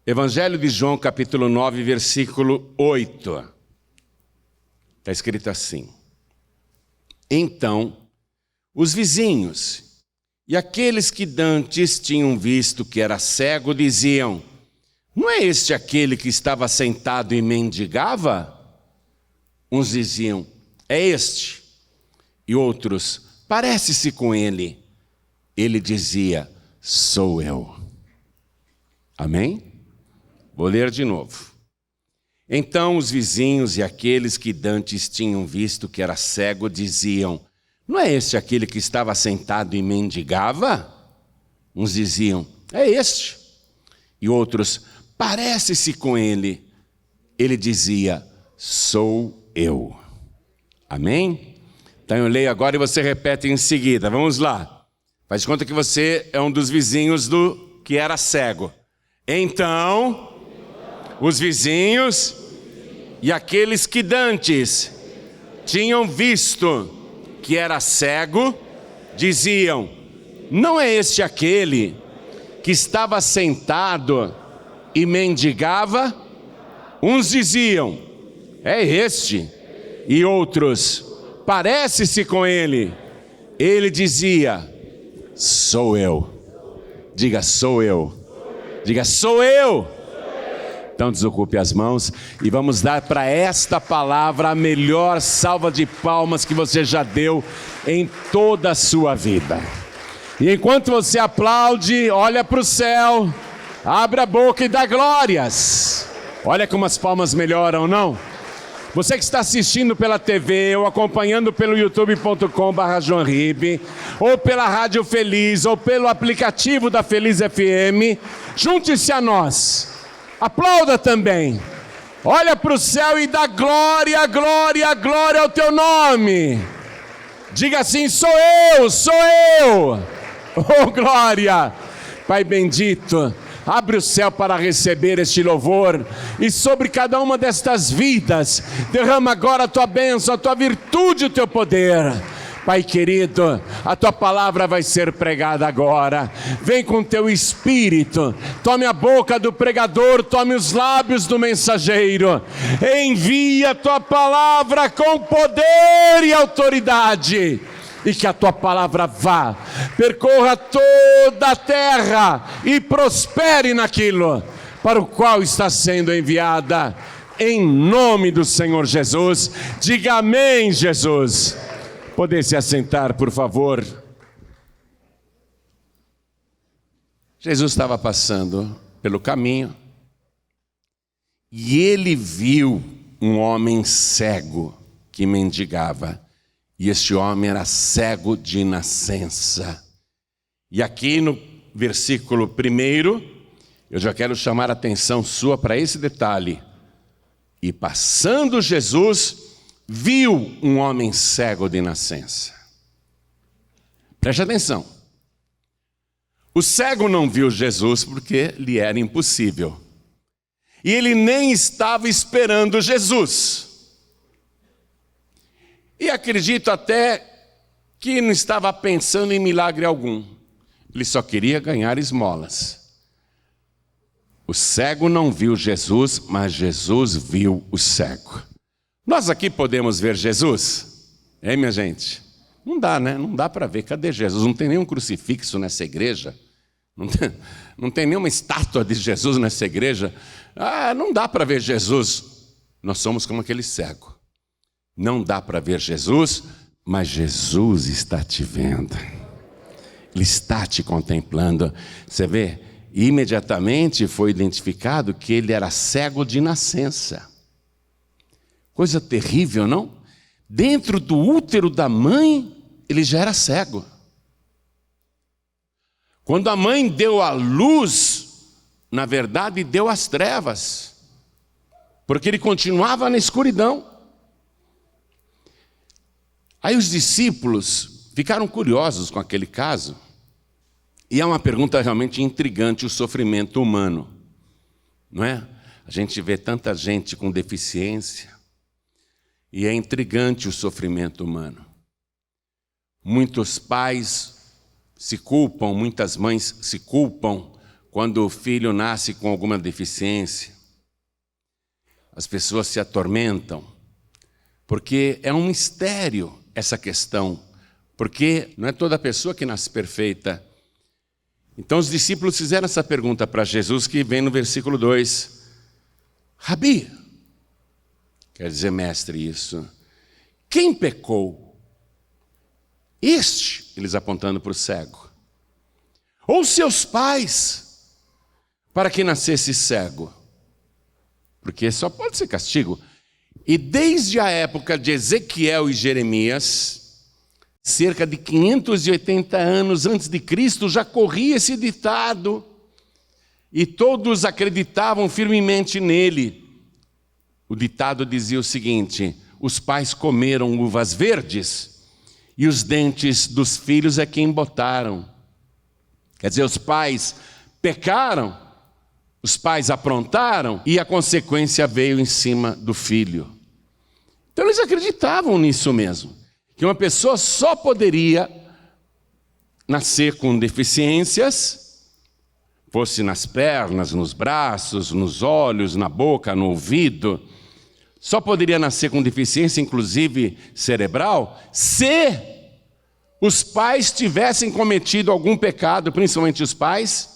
Evangelho de João, capítulo 9, versículo 8. Está escrito assim: Então, os vizinhos e aqueles que dantes tinham visto que era cego diziam: Não é este aquele que estava sentado e mendigava? Uns diziam: É este. E outros: Parece-se com ele. Ele dizia: Sou eu. Amém? Vou ler de novo. Então os vizinhos e aqueles que dantes tinham visto que era cego diziam: Não é este aquele que estava sentado e mendigava? Uns diziam: É este. E outros: Parece-se com ele. Ele dizia: Sou eu. Amém? Então eu leio agora e você repete em seguida. Vamos lá. Faz de conta que você é um dos vizinhos do que era cego. Então, os vizinhos e aqueles que dantes tinham visto que era cego, diziam: Não é este aquele que estava sentado e mendigava? Uns diziam: É este. E outros: Parece-se com ele. Ele dizia: Sou eu. Diga: Sou eu. Diga: Sou eu. Então desocupe as mãos e vamos dar para esta palavra a melhor salva de palmas que você já deu em toda a sua vida. E enquanto você aplaude, olha para o céu, abre a boca e dá glórias. Olha como as palmas melhoram, não? Você que está assistindo pela TV ou acompanhando pelo youtube.com/joanribe, ou pela Rádio Feliz, ou pelo aplicativo da Feliz FM, junte-se a nós. Aplauda também. Olha para o céu e dá glória, glória, glória ao teu nome. Diga assim: Sou eu, sou eu. Oh, glória. Pai bendito, abre o céu para receber este louvor e sobre cada uma destas vidas, derrama agora a tua bênção, a tua virtude, o teu poder. Pai querido, a tua palavra vai ser pregada agora. Vem com teu espírito, tome a boca do pregador, tome os lábios do mensageiro. Envia a tua palavra com poder e autoridade. E que a tua palavra vá, percorra toda a terra e prospere naquilo para o qual está sendo enviada. Em nome do Senhor Jesus, diga amém, Jesus. Poder se assentar, por favor. Jesus estava passando pelo caminho e ele viu um homem cego que mendigava. E este homem era cego de nascença. E aqui no versículo 1, eu já quero chamar a atenção sua para esse detalhe. E passando Jesus, viu um homem cego de nascença. Preste atenção. O cego não viu Jesus porque lhe era impossível. E ele nem estava esperando Jesus. E acredito até que não estava pensando em milagre algum. Ele só queria ganhar esmolas. O cego não viu Jesus, mas Jesus viu o cego. Nós aqui podemos ver Jesus? Hein, minha gente? Não dá, né? Não dá para ver. Cadê Jesus? Não tem nenhum crucifixo nessa igreja. Não tem nenhuma estátua de Jesus nessa igreja. Não dá para ver Jesus. Nós somos como aquele cego. Não dá para ver Jesus, mas Jesus está te vendo. Ele está te contemplando. Você vê? Imediatamente foi identificado que ele era cego de nascença. Coisa terrível, não? Dentro do útero da mãe, ele já era cego. Quando a mãe deu à luz, na verdade deu às trevas, porque ele continuava na escuridão. Aí os discípulos ficaram curiosos com aquele caso, e é uma pergunta realmente intrigante, o sofrimento humano, não é? A gente vê tanta gente com deficiência, e é intrigante o sofrimento humano. Muitos pais se culpam, muitas mães se culpam quando o filho nasce com alguma deficiência, as pessoas se atormentam, porque é um mistério essa questão, porque não é toda pessoa que nasce perfeita. Então os discípulos fizeram essa pergunta para Jesus, que vem no versículo 2. Rabi, quer dizer mestre isso, quem pecou? Este, eles apontando para o cego, ou seus pais, para que nascesse cego? Porque só pode ser castigo. E desde a época de Ezequiel e Jeremias, cerca de 580 anos antes de Cristo, já corria esse ditado, e todos acreditavam firmemente nele. O ditado dizia o seguinte: os pais comeram uvas verdes, e os dentes dos filhos é que embotaram. Quer dizer, os pais pecaram, os pais aprontaram, e a consequência veio em cima do filho. Então eles acreditavam nisso mesmo, que uma pessoa só poderia nascer com deficiências, fosse nas pernas, nos braços, nos olhos, na boca, no ouvido, só poderia nascer com deficiência, inclusive cerebral, se os pais tivessem cometido algum pecado, principalmente os pais,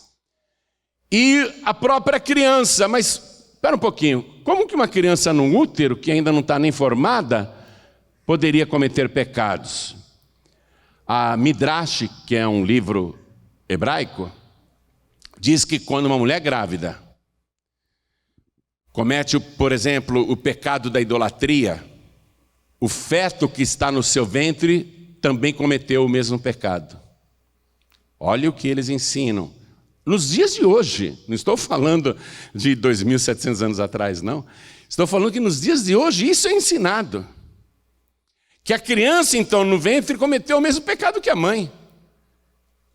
e a própria criança. Mas espera um pouquinho, como que uma criança no útero, que ainda não está nem formada, poderia cometer pecados? A Midrash, que é um livro hebraico, diz que quando uma mulher grávida comete, por exemplo, o pecado da idolatria, o feto que está no seu ventre também cometeu o mesmo pecado. Olha o que eles ensinam. Nos dias de hoje, não estou falando de 2.700 anos atrás, não. Estou falando que nos dias de hoje isso é ensinado. Que a criança, então, no ventre cometeu o mesmo pecado que a mãe.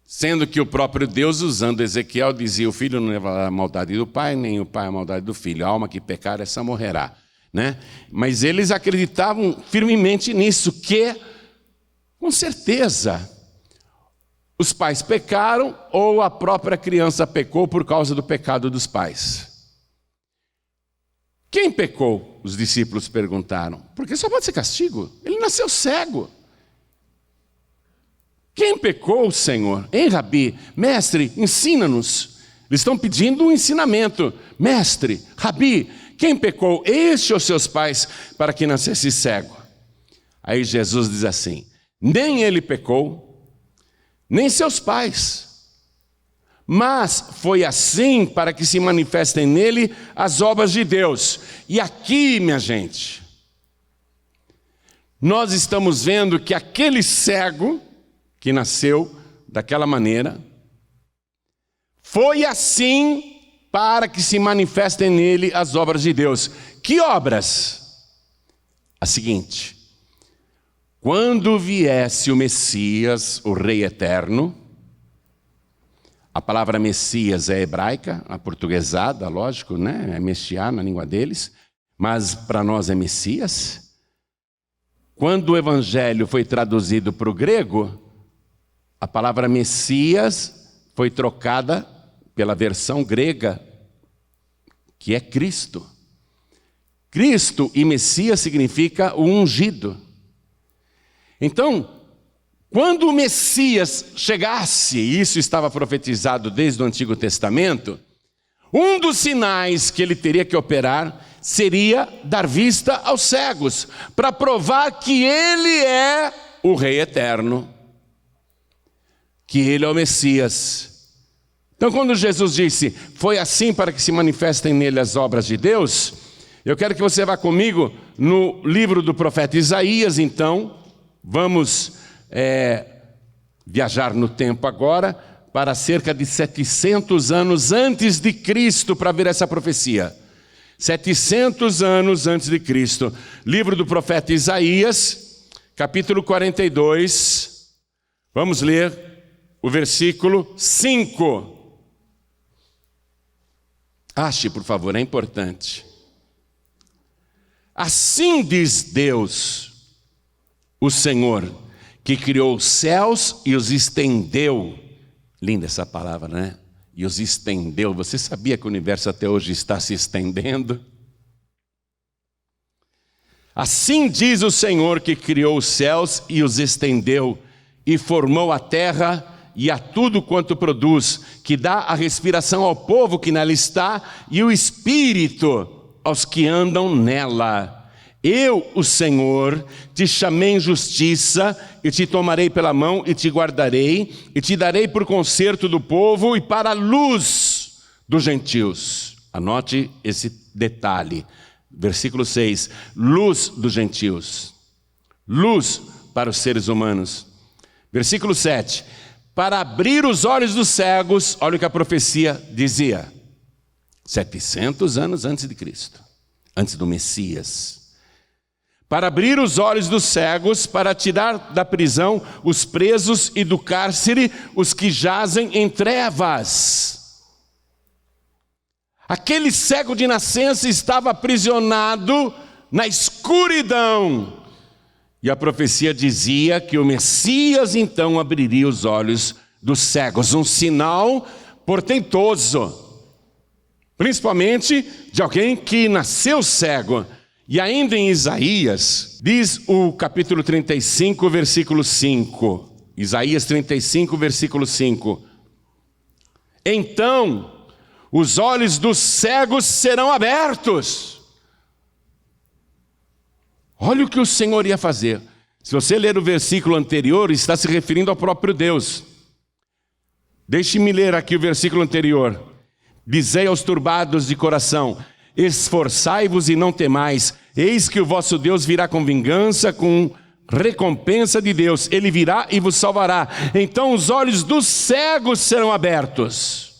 Sendo que o próprio Deus, usando Ezequiel, dizia: o filho não levará a maldade do pai, nem o pai a maldade do filho. A alma que pecar, essa morrerá. Né? Mas eles acreditavam firmemente nisso, que, com certeza, os pais pecaram ou a própria criança pecou por causa do pecado dos pais. Quem pecou? Os discípulos perguntaram. Porque só pode ser castigo. Ele nasceu cego. Quem pecou, Senhor? Hein, Rabi? Mestre, ensina-nos. Eles estão pedindo um ensinamento. Mestre, Rabi, quem pecou? Este ou seus pais, para que nascesse cego? Aí Jesus diz assim: nem ele pecou, nem seus pais, mas foi assim para que se manifestem nele as obras de Deus. E aqui, minha gente, nós estamos vendo que aquele cego que nasceu daquela maneira, foi assim para que se manifestem nele as obras de Deus. Que obras? A seguinte: quando viesse o Messias, o Rei Eterno, a palavra Messias é hebraica, a portuguesada, lógico, né? É Messiá na língua deles, mas para nós é Messias. Quando o Evangelho foi traduzido para o grego, a palavra Messias foi trocada pela versão grega, que é Cristo. Cristo e Messias significa o ungido. Então, quando o Messias chegasse, e isso estava profetizado desde o Antigo Testamento, um dos sinais que ele teria que operar seria dar vista aos cegos, para provar que ele é o Rei Eterno, que ele é o Messias. Então, quando Jesus disse: foi assim para que se manifestem nele as obras de Deus, eu quero que você vá comigo no livro do profeta Isaías. Então, vamos viajar no tempo agora para cerca de 700 anos antes de Cristo para ver essa profecia. 700 anos antes de Cristo. Livro do profeta Isaías, capítulo 42. Vamos ler o versículo 5. Ache, por favor, é importante. Assim diz Deus, o Senhor, que criou os céus e os estendeu. Linda essa palavra, né? e os estendeu. Você sabia que o universo até hoje está se estendendo? Assim diz o Senhor que criou os céus e os estendeu, e formou a terra e a tudo quanto produz, que dá a respiração ao povo que nela está, e o espírito aos que andam nela. Eu, o Senhor, te chamei em justiça, e te tomarei pela mão, e te guardarei, e te darei por conserto do povo, e para a luz dos gentios. Anote esse detalhe. Versículo 6, luz dos gentios, luz para os seres humanos. Versículo 7, para abrir os olhos dos cegos, olha o que a profecia dizia, 700 anos antes de Cristo, antes do Messias. Para abrir os olhos dos cegos, para tirar da prisão os presos e do cárcere os que jazem em trevas. Aquele cego de nascença estava aprisionado na escuridão. E a profecia dizia que o Messias então abriria os olhos dos cegos. Um sinal portentoso, principalmente de alguém que nasceu cego. E ainda em Isaías, diz o capítulo 35, versículo 5. Isaías 35, versículo 5. Então os olhos dos cegos serão abertos. Olha o que o Senhor ia fazer. Se você ler o versículo anterior, está se referindo ao próprio Deus. Deixe-me ler aqui o versículo anterior. Dizei aos turbados de coração: esforçai-vos e não temais. Eis que o vosso Deus virá com vingança, com recompensa de Deus. Ele virá e vos salvará. Então os olhos dos cegos serão abertos.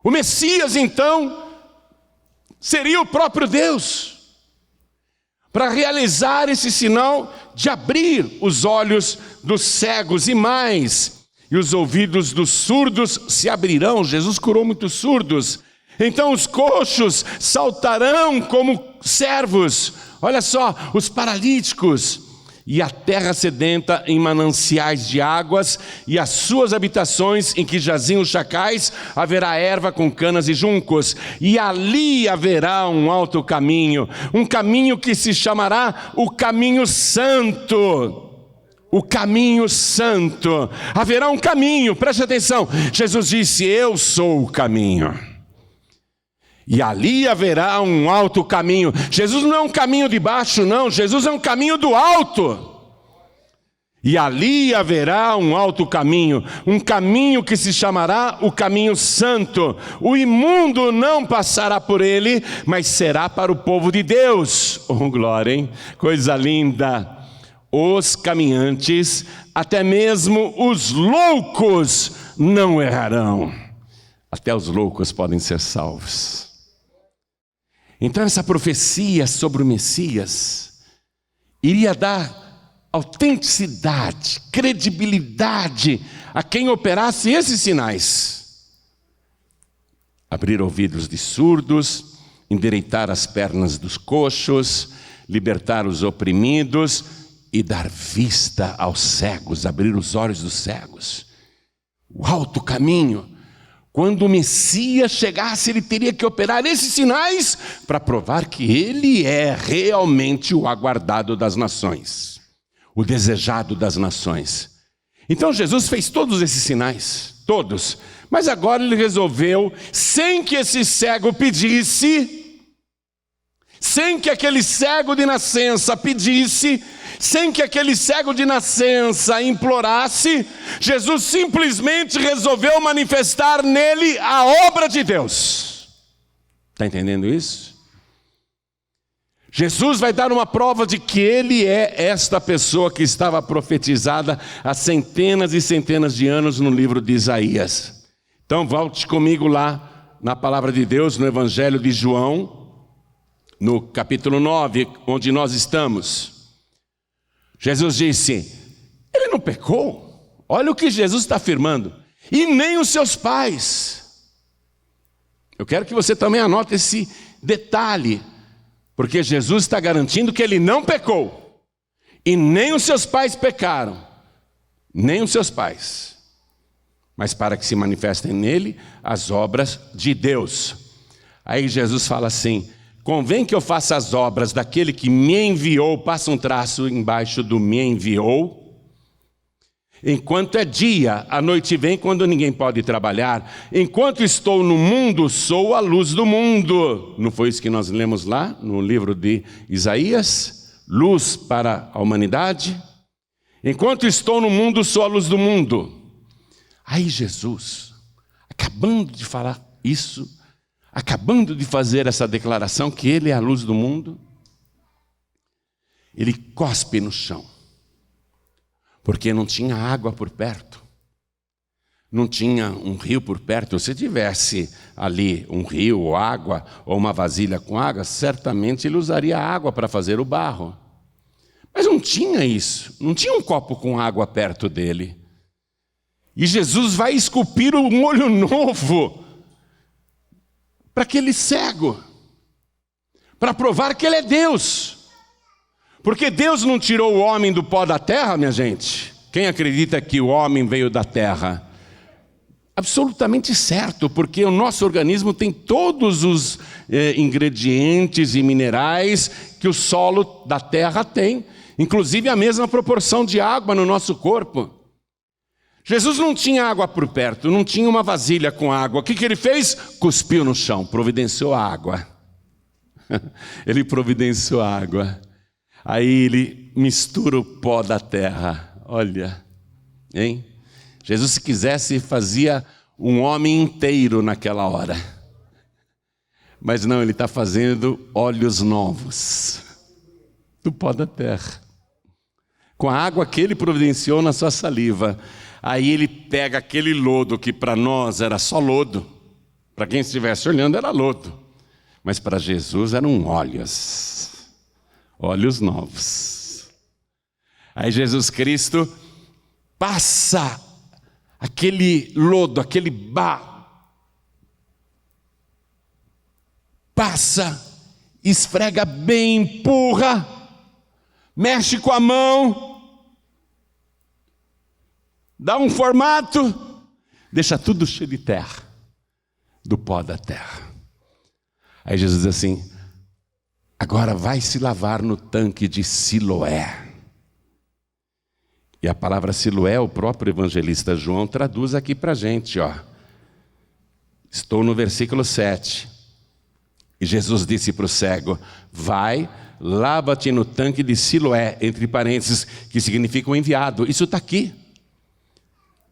O Messias, então, seria o próprio Deus, para realizar esse sinal de abrir os olhos dos cegos e mais, e os ouvidos dos surdos se abrirão. Jesus curou muitos surdos. Então os coxos saltarão como servos. Olha só, os paralíticos. E a terra sedenta em mananciais de águas, e as suas habitações em que jaziam os chacais, haverá erva com canas e juncos, e ali haverá um alto caminho, um caminho que se chamará o caminho santo. O caminho santo. Haverá um caminho, preste atenção. Jesus disse: eu sou o caminho. E ali haverá um alto caminho. Jesus não é um caminho de baixo, não. Jesus é um caminho do alto. E ali haverá um alto caminho, um caminho que se chamará o caminho santo. O imundo não passará por ele, mas será para o povo de Deus. Oh, glória, hein? Coisa linda. Os caminhantes, até mesmo os loucos, não errarão. Até os loucos podem ser salvos. Então essa profecia sobre o Messias iria dar autenticidade, credibilidade a quem operasse esses sinais. Abrir ouvidos de surdos, endireitar as pernas dos coxos, libertar os oprimidos e dar vista aos cegos, abrir os olhos dos cegos. O alto caminho. Quando o Messias chegasse, ele teria que operar esses sinais para provar que ele é realmente o aguardado das nações, o desejado das nações. Então Jesus fez todos esses sinais, todos. Mas agora ele resolveu, sem que esse cego pedisse, sem que aquele cego de nascença pedisse, sem que aquele cego de nascença implorasse, Jesus simplesmente resolveu manifestar nele a obra de Deus. Está entendendo isso? Jesus vai dar uma prova de que ele é esta pessoa que estava profetizada há centenas e centenas de anos no livro de Isaías. Então volte comigo lá na palavra de Deus, no Evangelho de João, no capítulo 9, onde nós estamos. Jesus disse: ele não pecou. Olha o que Jesus está afirmando. E nem os seus pais. Eu quero que você também anote esse detalhe, porque Jesus está garantindo que ele não pecou. E nem os seus pais pecaram. Nem os seus pais. mas para que se manifestem nele as obras de Deus. Aí Jesus fala assim: convém que eu faça as obras daquele que me enviou, passa um traço embaixo do me enviou. Enquanto é dia, a noite vem quando ninguém pode trabalhar. Enquanto estou no mundo, sou a luz do mundo. Não foi isso que nós lemos lá no livro de Isaías? Luz para a humanidade. Enquanto estou no mundo, sou a luz do mundo. Aí Jesus, acabando de falar isso, acabando de fazer essa declaração que ele é a luz do mundo, ele cospe no chão. Porque não tinha água por perto. Não tinha um rio por perto. Se tivesse ali um rio ou água, ou uma vasilha com água, certamente ele usaria água para fazer o barro. Mas não tinha isso. Não tinha um copo com água perto dele. E Jesus vai esculpir um olho novo para aquele cego, para provar que ele é Deus. Porque Deus não tirou o homem do pó da terra, minha gente. Quem acredita que o homem veio da terra? Absolutamente certo, porque o nosso organismo tem todos os ingredientes e minerais que o solo da terra tem, inclusive a mesma proporção de água no nosso corpo. Jesus não tinha água por perto, não tinha uma vasilha com água. O que ele fez? Cuspiu no chão, providenciou a água. Ele providenciou a água. Aí ele mistura o pó da terra. Olha, hein? Jesus, se quisesse, fazia um homem inteiro naquela hora. Mas não, ele está fazendo olhos novos do pó da terra. Com a água que ele providenciou na sua saliva. Aí ele pega aquele lodo que para nós era só lodo. Para quem estivesse olhando era lodo. Mas para Jesus eram olhos. Olhos novos. Aí Jesus Cristo passa aquele lodo, aquele barro. Passa, esfrega bem, empurra, mexe com a mão, dá um formato, deixa tudo cheio de terra, do pó da terra. Aí Jesus diz assim: agora vai se lavar no tanque de Siloé. E a palavra Siloé, o próprio evangelista João traduz aqui para a gente, ó. Estou no versículo 7. E Jesus disse para o cego: vai, lava-te no tanque de Siloé, entre parênteses, que significa o enviado. Isso está aqui.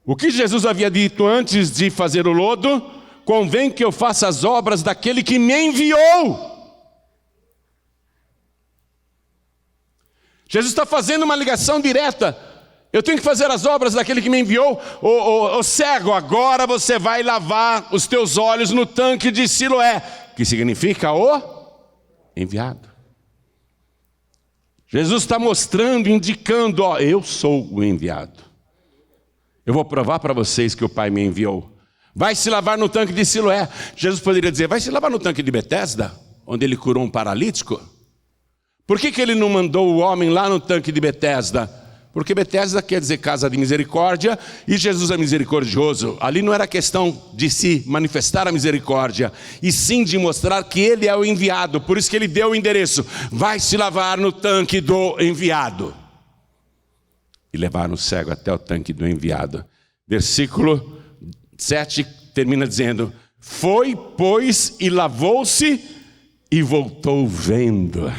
O que Jesus havia dito antes de fazer o lodo? Convém que eu faça as obras daquele que me enviou. Jesus está fazendo uma ligação direta. Eu tenho que fazer as obras daquele que me enviou. Ô cego, agora você vai lavar os teus olhos no tanque de Siloé, que significa o enviado. Jesus está mostrando, indicando, ó, eu sou o enviado. Eu vou provar para vocês que o Pai me enviou. Vai se lavar no tanque de Siloé. Jesus poderia dizer: vai se lavar no tanque de Betesda, onde ele curou um paralítico. Por que ele não mandou o homem lá no tanque de Betesda? Porque Betesda quer dizer casa de misericórdia, e Jesus é misericordioso. Ali não era questão de se manifestar a misericórdia, e sim de mostrar que ele é o enviado. Por isso que ele deu o endereço: vai se lavar no tanque do enviado. E levaram o cego até o tanque do enviado. Versículo 7 termina dizendo: foi, pois, e lavou-se e voltou vendo.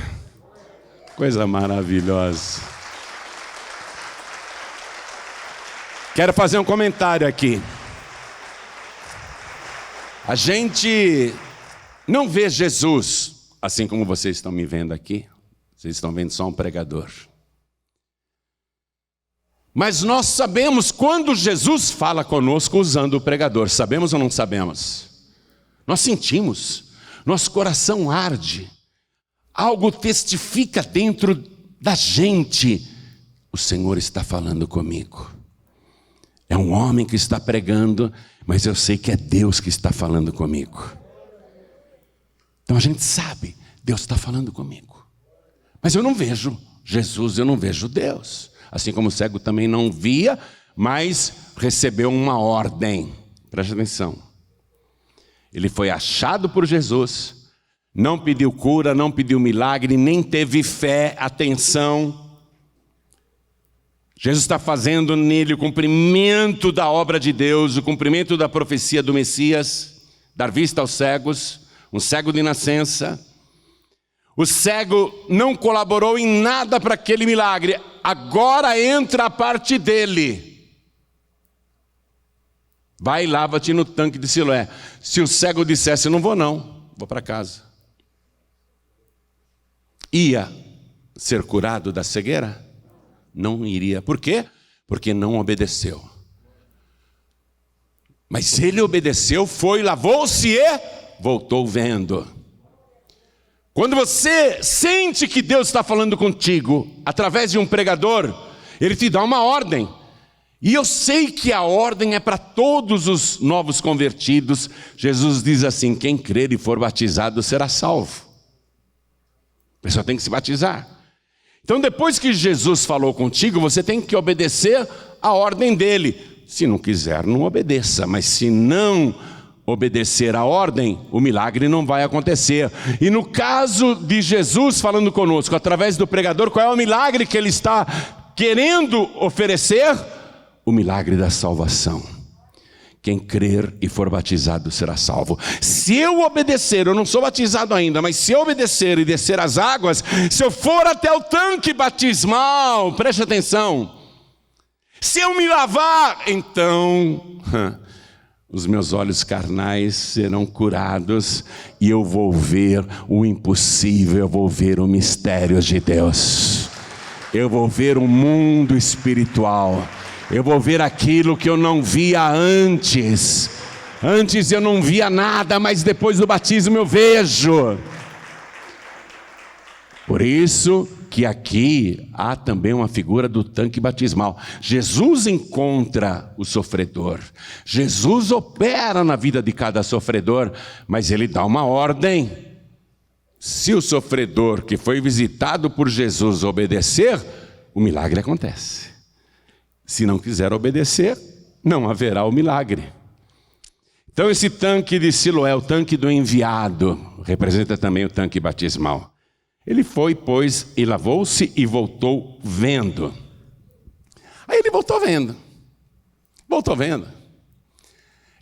Coisa maravilhosa. Quero fazer um comentário aqui. A gente não vê Jesus, assim como vocês estão me vendo aqui. Vocês estão vendo só um pregador. Mas nós sabemos quando Jesus fala conosco usando o pregador. Sabemos ou não sabemos? Nós sentimos. Nosso coração arde. Algo testifica dentro da gente: o Senhor está falando comigo. É um homem que está pregando, mas eu sei que é Deus que está falando comigo. Então a gente sabe, Deus está falando comigo. Mas eu não vejo Jesus, eu não vejo Deus. Assim como o cego também não via, mas recebeu uma ordem. Preste atenção. Ele foi achado por Jesus, não pediu cura, não pediu milagre, nem teve fé, atenção. Jesus está fazendo nele o cumprimento da obra de Deus, o cumprimento da profecia do Messias, dar vista aos cegos, um cego de nascença. O cego não colaborou em nada para aquele milagre, agora entra a parte dele. Vai e lava-te no tanque de Siloé. Se o cego dissesse, não, vou para casa, ia ser curado da cegueira? Não iria. Por quê? Porque não obedeceu. Mas ele obedeceu, foi, lavou-se e voltou vendo. Quando você sente que Deus está falando contigo, através de um pregador, ele te dá uma ordem. E eu sei que a ordem é para todos os novos convertidos. Jesus diz assim: quem crer e for batizado será salvo. A pessoa tem que se batizar. Então, depois que Jesus falou contigo, você tem que obedecer a ordem dele. Se não quiser, não obedeça. Mas se não obedecer a ordem, o milagre não vai acontecer. E no caso de Jesus falando conosco, através do pregador, qual é o milagre que ele está querendo oferecer? O milagre da salvação. Quem crer e for batizado será salvo. Se eu obedecer, eu não sou batizado ainda, mas se eu obedecer e descer as águas, se eu for até o tanque batismal, preste atenção, se eu me lavar, então os meus olhos carnais serão curados e eu vou ver o impossível, eu vou ver o mistério de Deus, eu vou ver o mundo espiritual. Eu vou ver aquilo que eu não via antes. Antes eu não via nada, mas depois do batismo eu vejo. Por isso que aqui há também uma figura do tanque batismal. Jesus encontra o sofredor. Jesus opera na vida de cada sofredor, mas ele dá uma ordem. Se o sofredor que foi visitado por Jesus obedecer, o milagre acontece. Se não quiser obedecer, não haverá o milagre. Então esse tanque de Siloé, o tanque do enviado, representa também o tanque batismal. Ele foi, pois, e lavou-se e voltou vendo. Aí ele voltou vendo. Voltou vendo.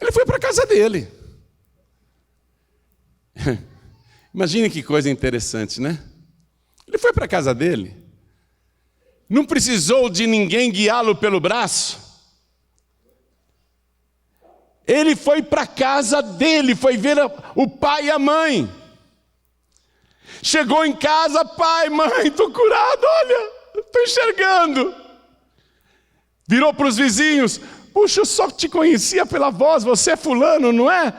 Ele foi para a casa dele. Imagine que coisa interessante, né? Ele foi para a casa dele. Não precisou de ninguém guiá-lo pelo braço. Ele foi para a casa dele, foi ver o pai e a mãe. Chegou em casa, pai, mãe, estou curado, olha, estou enxergando. Virou para os vizinhos: puxa, eu só te conhecia pela voz, você é fulano, não é?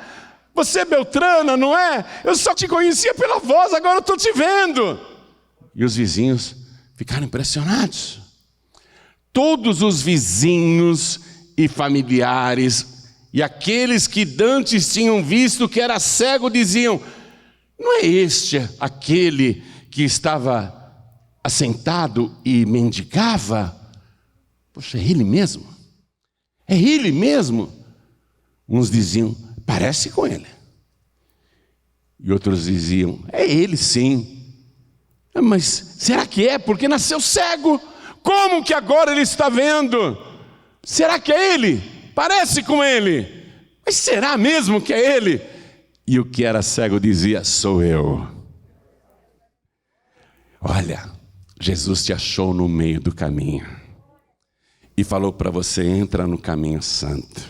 Você é Beltrana, não é? Eu só te conhecia pela voz, agora eu estou te vendo. E os vizinhos ficaram impressionados. Todos os vizinhos e familiares e aqueles que dantes tinham visto que era cego diziam: não é este aquele que estava assentado e mendigava? Poxa, é ele mesmo? É ele mesmo? Uns diziam: parece com ele. E outros diziam: é ele sim. Mas será que é? Porque nasceu cego. Como que agora ele está vendo? Será que é ele? Parece com ele. Mas será mesmo que é ele? E o que era cego dizia: sou eu. Olha, Jesus te achou no meio do caminho e falou para você: entra no caminho santo,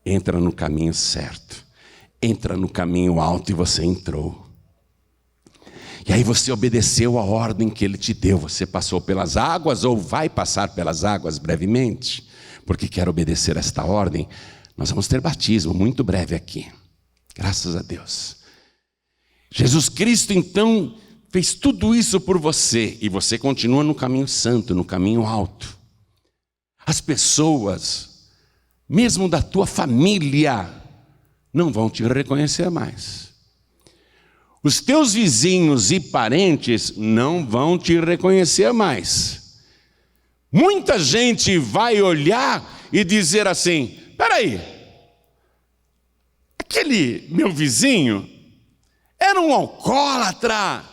entra no caminho certo, entra no caminho alto, e você entrou. E aí você obedeceu a ordem que ele te deu. Você passou pelas águas, ou vai passar pelas águas brevemente, porque quer obedecer esta ordem. Nós vamos ter batismo muito breve aqui, graças a Deus. Jesus Cristo então fez tudo isso por você, e você continua no caminho santo, no caminho alto. As pessoas, mesmo da tua família, não vão te reconhecer mais. Os teus vizinhos e parentes não vão te reconhecer mais. Muita gente vai olhar e dizer assim: peraí, aquele meu vizinho era um alcoólatra.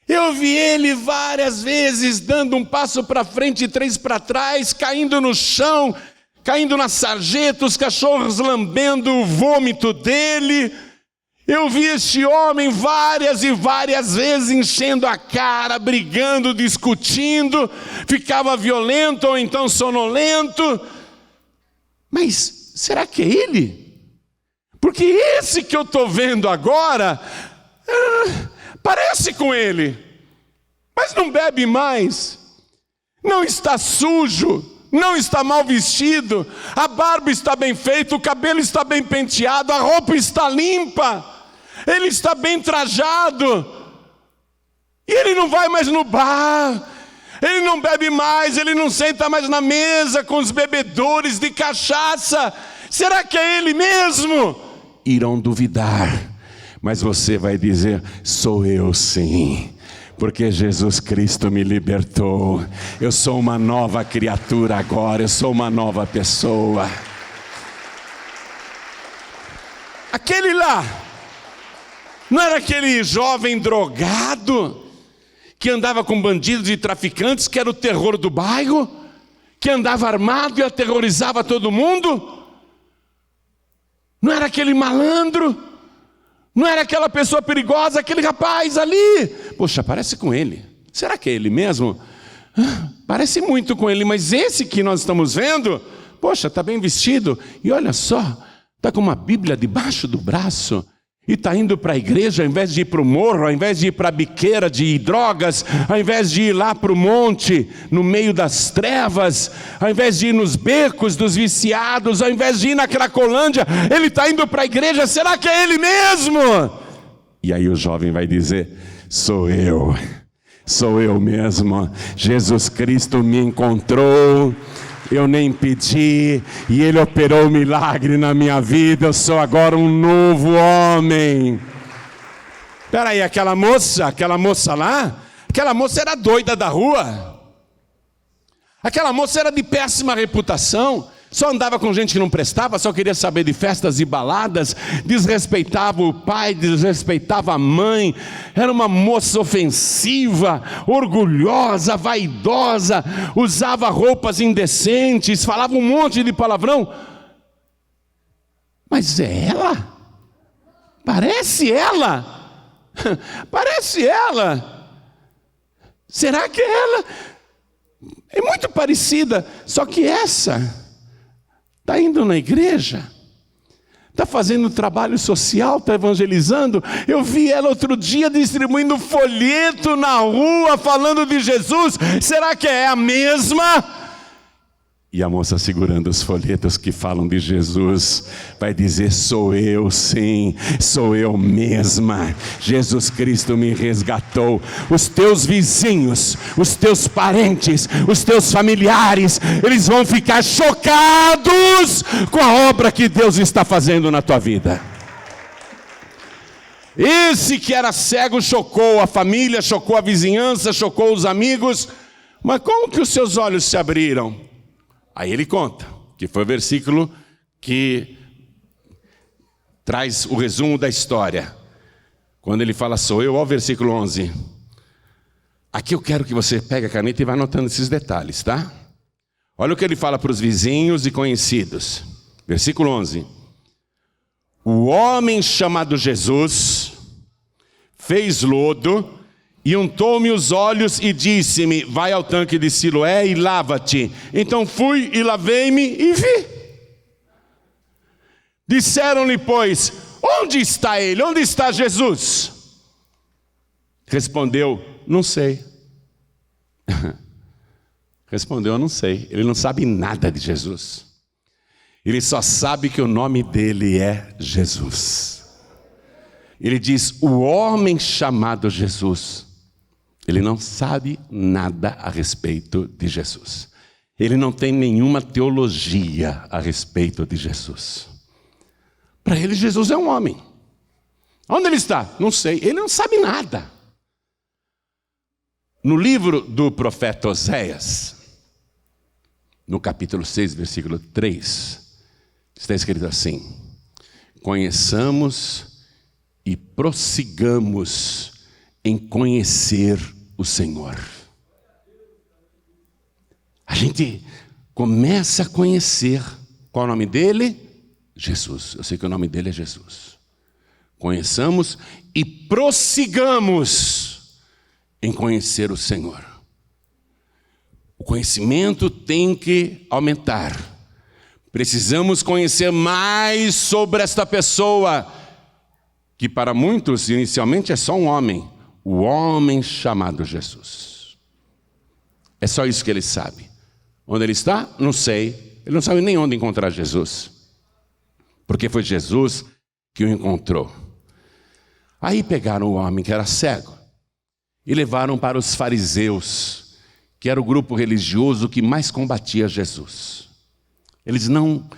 Eu vi ele várias vezes dando um passo para frente e 3 para trás, caindo no chão, caindo na sarjeta, os cachorros lambendo o vômito dele. Eu vi este homem várias e várias vezes enchendo a cara, brigando, discutindo, ficava violento ou então sonolento. Mas será que é ele? Porque esse que eu estou vendo agora, parece com ele, mas não bebe mais, não está sujo, não está mal vestido, a barba está bem feita, o cabelo está bem penteado, a roupa está limpa, ele está bem trajado, e ele não vai mais no bar, ele não bebe mais, ele não senta mais na mesa com os bebedores de cachaça. Será que é ele mesmo? Irão duvidar, mas você vai dizer: sou eu sim, porque Jesus Cristo me libertou, eu sou uma nova criatura agora, eu sou uma nova pessoa. Aquele lá, não era aquele jovem drogado, que andava com bandidos e traficantes, que era o terror do bairro, que andava armado e aterrorizava todo mundo? Não era aquele malandro? Não era aquela pessoa perigosa, aquele rapaz ali? Poxa, parece com ele. Será que é ele mesmo? Parece muito com ele, mas esse que nós estamos vendo, poxa, está bem vestido. E olha só, está com uma Bíblia debaixo do braço. E está indo para a igreja, ao invés de ir para o morro, ao invés de ir para a biqueira de drogas, ao invés de ir lá para o monte, no meio das trevas, ao invés de ir nos becos dos viciados, ao invés de ir na Cracolândia, ele está indo para a igreja. Será que é ele mesmo? E aí o jovem vai dizer: sou eu mesmo, Jesus Cristo me encontrou, eu nem pedi, e Ele operou um milagre na minha vida, eu sou agora um novo homem. Espera aí, aquela moça lá, aquela moça era doida da rua, aquela moça era de péssima reputação, só andava com gente que não prestava, só queria saber de festas e baladas, desrespeitava o pai, desrespeitava a mãe, era uma moça ofensiva, orgulhosa, vaidosa, usava roupas indecentes, falava um monte de palavrão. Mas é ela? Parece ela? Parece ela? Será que é ela? É muito parecida, só que essa está indo na igreja, está fazendo trabalho social, está evangelizando. Eu vi ela outro dia distribuindo folheto na rua, falando de Jesus. Será que é a mesma? E a moça segurando os folhetos que falam de Jesus, vai dizer: sou eu sim, sou eu mesma, Jesus Cristo me resgatou. Os teus vizinhos, os teus parentes, os teus familiares, eles vão ficar chocados com a obra que Deus está fazendo na tua vida. Esse que era cego chocou a família, chocou a vizinhança, chocou os amigos, mas como que os seus olhos se abriram? Aí ele conta, que foi o versículo que traz o resumo da história. Quando ele fala sou eu, ao versículo 11. Aqui eu quero que você pegue a caneta e vá anotando esses detalhes, tá? Olha o que ele fala para os vizinhos e conhecidos. Versículo 11. O homem chamado Jesus fez lodo e untou-me os olhos e disse-me: vai ao tanque de Siloé e lava-te. Então fui e lavei-me e vi. Disseram-lhe, pois: onde está ele? Onde está Jesus? Respondeu: não sei. Respondeu: eu não sei. Ele não sabe nada de Jesus. Ele só sabe que o nome dele é Jesus. Ele diz: o homem chamado Jesus. Ele não sabe nada a respeito de Jesus. Ele não tem nenhuma teologia a respeito de Jesus. Para ele, Jesus é um homem. Onde ele está? Não sei. Ele não sabe nada. No livro do profeta Oséias, no capítulo 6, versículo 3, está escrito assim: conheçamos e prossigamos em conhecer o Senhor. A gente começa a conhecer. Qual é o nome dele? Jesus. Eu sei que o nome dele é Jesus. Conheçamos e prossigamos em conhecer o Senhor. O conhecimento tem que aumentar. Precisamos conhecer mais sobre esta pessoa, que para muitos inicialmente é só um homem, o homem chamado Jesus. É só isso que ele sabe. Onde ele está? Não sei. Ele não sabe nem onde encontrar Jesus, porque foi Jesus que o encontrou. Aí pegaram o homem que era cego e levaram para os fariseus, que era o grupo religioso que mais combatia Jesus. Eles não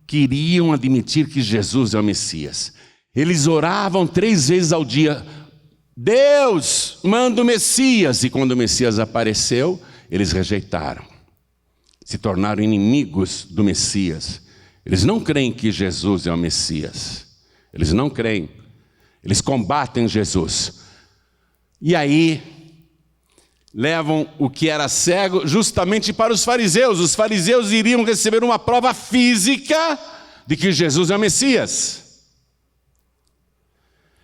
queriam admitir que Jesus é o Messias. Eles oravam 3 vezes ao dia: Deus, manda o Messias. E quando o Messias apareceu, eles rejeitaram. Se tornaram inimigos do Messias. Eles não creem que Jesus é o Messias. Eles não creem. Eles combatem Jesus. E aí, levam o que era cego justamente para os fariseus. Os fariseus iriam receber uma prova física de que Jesus é o Messias.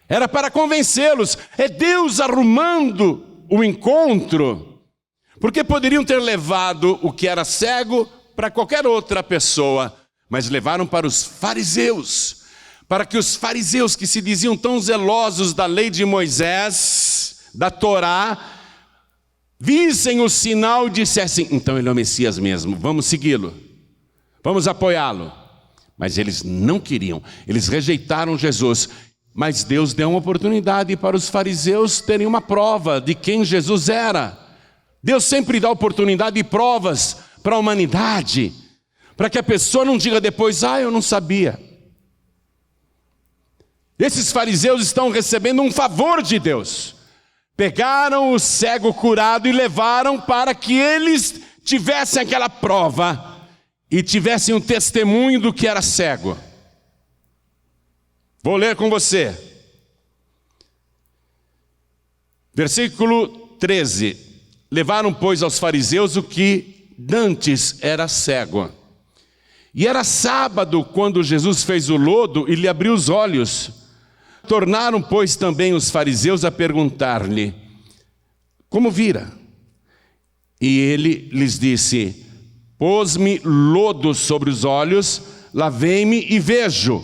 Era para convencê-los. É Deus arrumando o encontro. Porque poderiam ter levado o que era cego para qualquer outra pessoa, mas levaram para os fariseus, para que os fariseus, que se diziam tão zelosos da lei de Moisés, da Torá, vissem o sinal e dissessem: então ele é o Messias mesmo, vamos segui-lo, vamos apoiá-lo. Mas eles não queriam, eles rejeitaram Jesus. Mas Deus deu uma oportunidade para os fariseus terem uma prova de quem Jesus era. Deus sempre dá oportunidade e provas para a humanidade, para que a pessoa não diga depois: eu não sabia. Esses fariseus estão recebendo um favor de Deus. Pegaram o cego curado e levaram para que eles tivessem aquela prova e tivessem um testemunho do que era cego. Vou ler com você. Versículo 13. Levaram, pois, aos fariseus o que dantes era cego. E era sábado quando Jesus fez o lodo e lhe abriu os olhos. Tornaram, pois, também os fariseus a perguntar-lhe: como vira? E ele lhes disse: pôs-me lodo sobre os olhos, lavei-me e vejo.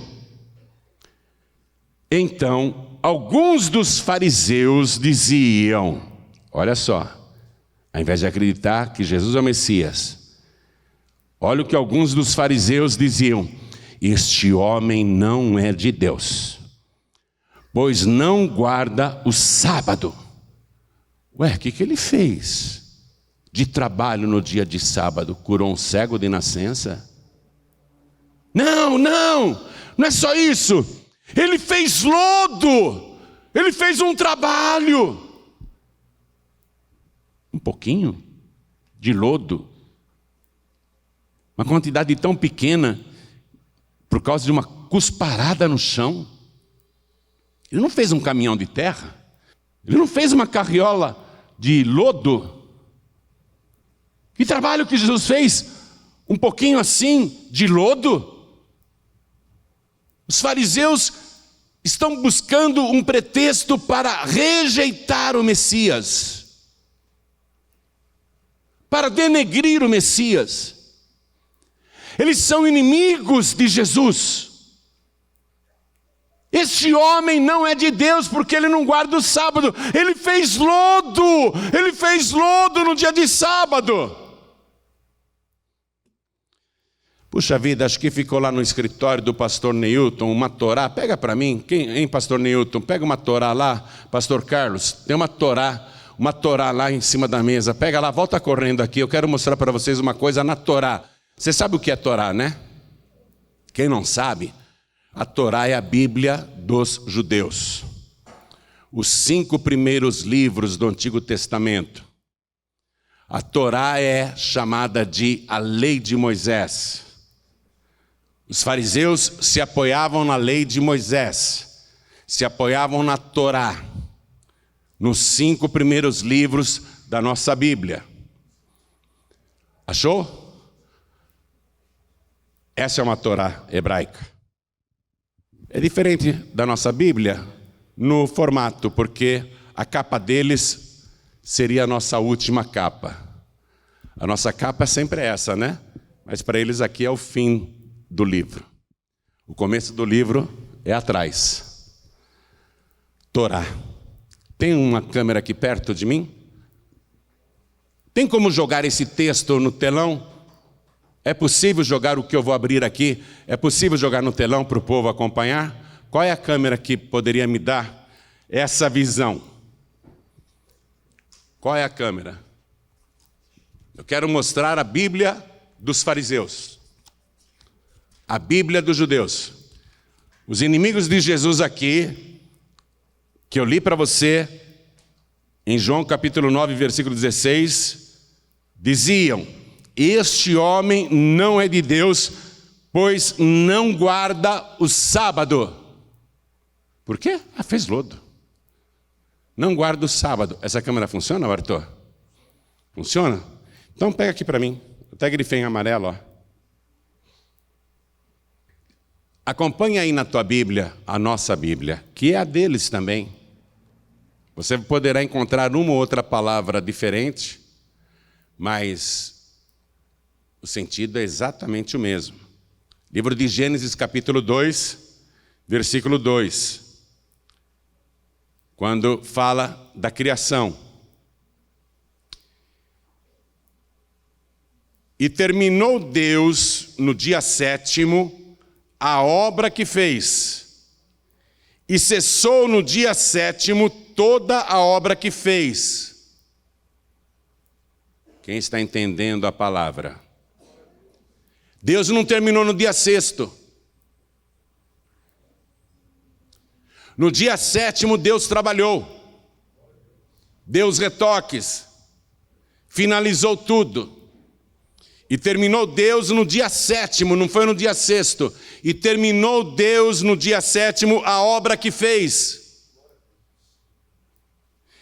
Então, alguns dos fariseus diziam, olha só, ao invés de acreditar que Jesus é o Messias, olha o que alguns dos fariseus diziam: este homem não é de Deus, pois não guarda o sábado. Ué, o que ele fez de trabalho no dia de sábado? Curou um cego de nascença? Não é só isso. Ele fez lodo, ele fez um trabalho. Um pouquinho de lodo, uma quantidade tão pequena, por causa de uma cusparada no chão. Ele não fez um caminhão de terra, ele não fez uma carriola de lodo. Que trabalho que Jesus fez? Um pouquinho assim de lodo? Os fariseus estão buscando um pretexto para rejeitar o Messias, para denegrir o Messias. Eles são inimigos de Jesus. Este homem não é de Deus porque ele não guarda o sábado. Ele fez lodo no dia de sábado. Puxa vida, acho que ficou lá no escritório do pastor Neilton uma Torá. Pega para mim, hein, pastor Neilton? Pega uma Torá lá, pastor Carlos. Tem uma Torá lá em cima da mesa. Pega lá, volta correndo aqui. Eu quero mostrar para vocês uma coisa na Torá. Você sabe o que é Torá, né? Quem não sabe, a Torá é a Bíblia dos judeus. Os 5 primeiros livros do Antigo Testamento. A Torá é chamada de a lei de Moisés. Os fariseus se apoiavam na lei de Moisés, se apoiavam na Torá, nos 5 primeiros livros da nossa Bíblia. Achou? Essa é uma Torá hebraica. É diferente da nossa Bíblia no formato, porque a capa deles seria a nossa última capa. A nossa capa sempre é essa, né? Mas para eles aqui é o fim do livro. O começo do livro é atrás. Torá. Tem uma câmera aqui perto de mim? Tem como jogar esse texto no telão? É possível jogar o que eu vou abrir aqui? É possível jogar no telão para o povo acompanhar? Qual é a câmera que poderia me dar essa visão? Qual é a câmera? Eu quero mostrar a Bíblia dos fariseus. A Bíblia dos judeus. Os inimigos de Jesus aqui, que eu li para você, em João capítulo 9, versículo 16, diziam: este homem não é de Deus, pois não guarda o sábado. Por quê? Fez lodo. Não guarda o sábado. Essa câmera funciona, Arthur? Funciona? Então pega aqui para mim. Eu até grifei em amarelo, ó. Acompanha aí na tua Bíblia, a nossa Bíblia, que é a deles também. Você poderá encontrar uma ou outra palavra diferente, mas o sentido é exatamente o mesmo. Livro de Gênesis, capítulo 2, versículo 2. Quando fala da criação. E terminou Deus no dia 7º a obra que fez, e cessou no dia 7º toda a obra que fez. Quem está entendendo a palavra? Deus não terminou no dia 6º. No dia 7º Deus trabalhou, deu os retoques, finalizou tudo. E terminou Deus no dia 7º, não foi no dia 6º. E terminou Deus no dia 7º a obra que fez.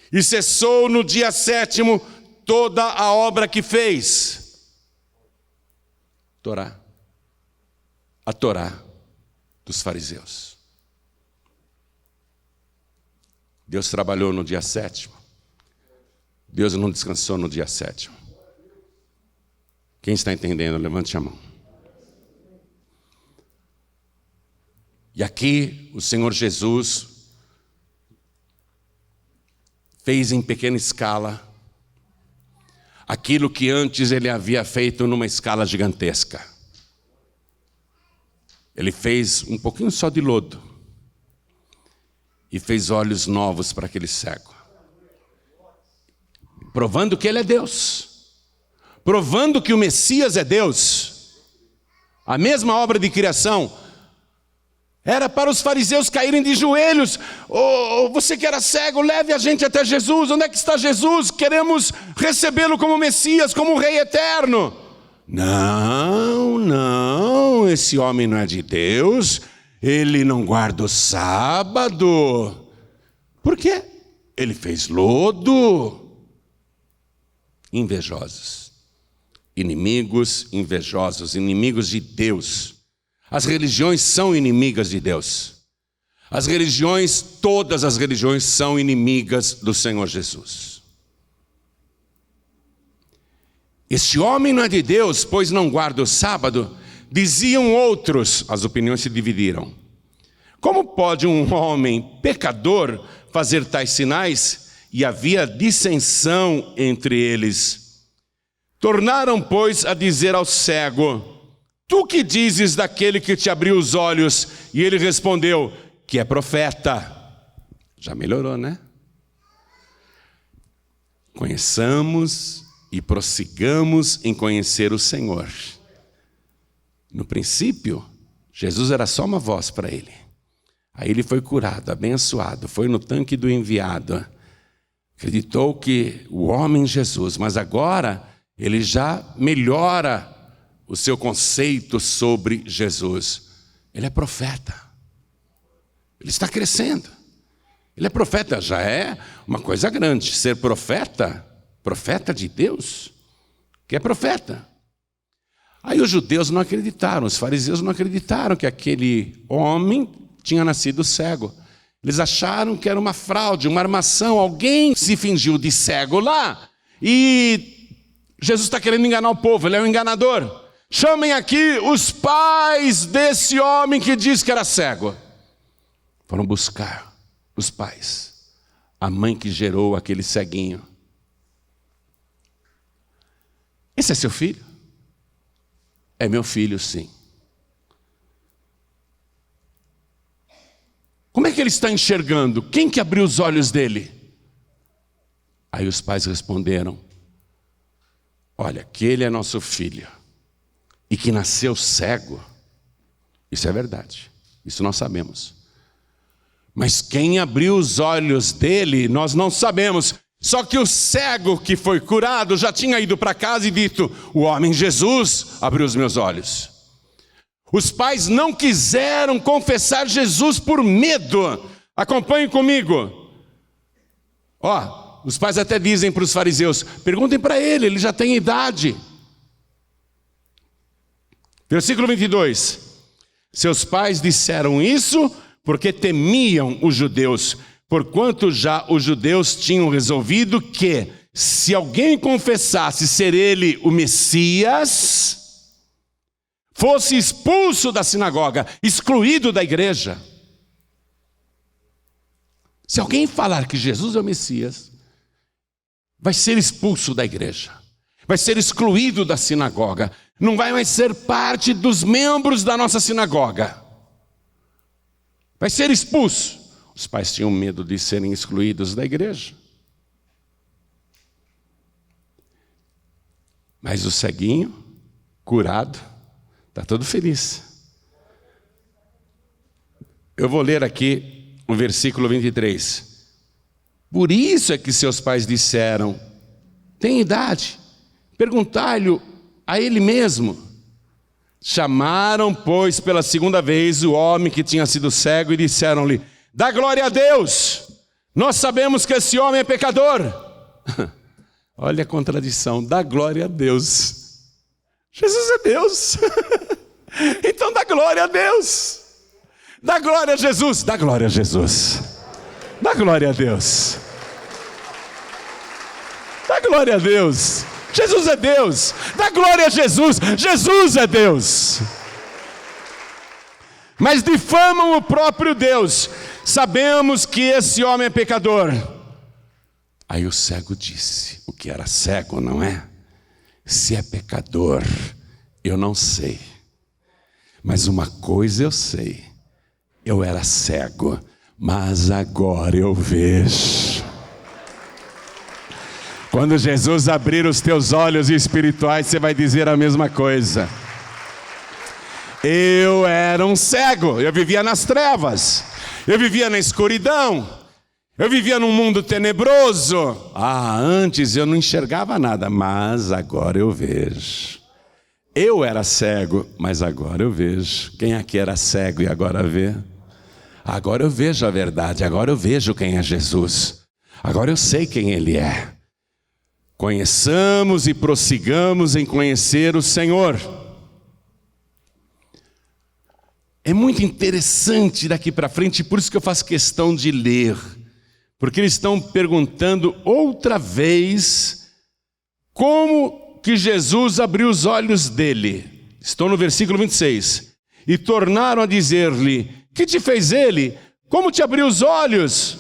E cessou no dia 7º toda a obra que fez. Torá. A Torá dos fariseus. Deus trabalhou no dia 7º. Deus não descansou no dia 7º. Quem está entendendo, levante a mão. E aqui o Senhor Jesus fez em pequena escala aquilo que antes ele havia feito numa escala gigantesca. Ele fez um pouquinho só de lodo e fez olhos novos para aquele cego, provando que ele é Deus. Provando que o Messias é Deus. A mesma obra de criação era para os fariseus caírem de joelhos. Você que era cego, leve a gente até Jesus. Onde é que está Jesus? Queremos recebê-lo como Messias, como Rei eterno. Não, esse homem não é de Deus. Ele não guarda o sábado. Por quê? Ele fez lodo. Invejosos. Inimigos invejosos, inimigos de Deus. As religiões são inimigas de Deus. As religiões, todas as religiões são inimigas do Senhor Jesus. Este homem não é de Deus, pois não guarda o sábado, diziam outros. As opiniões se dividiram. Como pode um homem pecador fazer tais sinais? E havia dissensão entre eles. Tornaram, pois, a dizer ao cego: tu que dizes daquele que te abriu os olhos? E ele respondeu que é profeta. Já melhorou, né? Conheçamos e prossigamos em conhecer o Senhor. No princípio, Jesus era só uma voz para ele. Aí ele foi curado, abençoado, foi no tanque do enviado. Acreditou que o homem Jesus, mas agora ele já melhora o seu conceito sobre Jesus. Ele é profeta. Ele está crescendo. Ele é profeta, já é uma coisa grande. Ser profeta, profeta de Deus, que é profeta. Aí os judeus não acreditaram, os fariseus não acreditaram que aquele homem tinha nascido cego. Eles acharam que era uma fraude, uma armação, alguém se fingiu de cego lá e Jesus está querendo enganar o povo, ele é um enganador. Chamem aqui os pais desse homem que diz que era cego. Foram buscar os pais, a mãe que gerou aquele ceguinho. Esse é seu filho? É meu filho, sim. Como é que ele está enxergando? Quem que abriu os olhos dele? Aí os pais responderam: olha, que ele é nosso filho e que nasceu cego. Isso é verdade, isso nós sabemos. Mas quem abriu os olhos dele, nós não sabemos. Só que o cego que foi curado já tinha ido para casa e dito: o homem Jesus abriu os meus olhos. Os pais não quiseram confessar Jesus por medo. Acompanhem comigo. Ó, os pais até dizem para os fariseus: perguntem para ele, ele já tem idade. Versículo 22. Seus pais disseram isso porque temiam os judeus, porquanto já os judeus tinham resolvido que, se alguém confessasse ser ele o Messias, fosse expulso da sinagoga, excluído da igreja. Se alguém falar que Jesus é o Messias, vai ser expulso da igreja, vai ser excluído da sinagoga, não vai mais ser parte dos membros da nossa sinagoga, vai ser expulso. Os pais tinham medo de serem excluídos da igreja. Mas o ceguinho, curado, está todo feliz. Eu vou ler aqui o versículo 23. Por isso é que seus pais disseram: tem idade, perguntai-lhe a ele mesmo. Chamaram, pois, pela segunda vez o homem que tinha sido cego e disseram-lhe: dá glória a Deus, nós sabemos que esse homem é pecador. Olha a contradição, dá glória a Deus. Jesus é Deus. Então dá glória a Deus. Dá glória a Jesus. Dá glória a Jesus. Dá glória a Deus. Dá glória a Deus. Jesus é Deus. Dá glória a Jesus. Jesus é Deus. Mas difamam o próprio Deus. Sabemos que esse homem é pecador. Aí o cego disse: o que era cego, não é? Se é pecador, eu não sei. Mas uma coisa eu sei: eu era cego, mas agora eu vejo. Quando Jesus abrir os teus olhos espirituais, você vai dizer a mesma coisa. Eu era um cego, eu vivia nas trevas, eu vivia na escuridão, eu vivia num mundo tenebroso. Antes eu não enxergava nada, mas agora eu vejo. Eu era cego, mas agora eu vejo. Quem aqui era cego e agora vê? Agora eu vejo a verdade, agora eu vejo quem é Jesus. Agora eu sei quem Ele é. Conheçamos e prossigamos em conhecer o Senhor. É muito interessante daqui para frente, por isso que eu faço questão de ler. Porque eles estão perguntando outra vez como que Jesus abriu os olhos dele. Estou no versículo 26. E tornaram a dizer-lhe: que te fez ele? Como te abriu os olhos?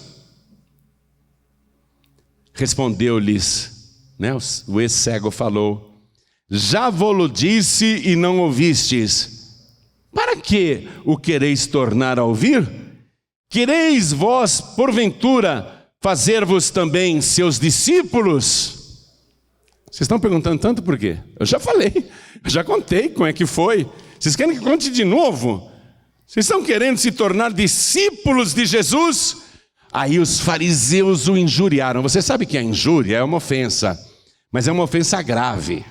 Respondeu-lhes, o ex-cego falou: já vou-lo disse e não ouvistes. Para que o quereis tornar a ouvir? Quereis vós, porventura, fazer-vos também seus discípulos? Vocês estão perguntando tanto por quê? Eu já falei, eu já contei como é que foi. Vocês querem que conte de novo? Vocês estão querendo se tornar discípulos de Jesus? Aí os fariseus o injuriaram. Você sabe que a injúria é uma ofensa, mas é uma ofensa grave,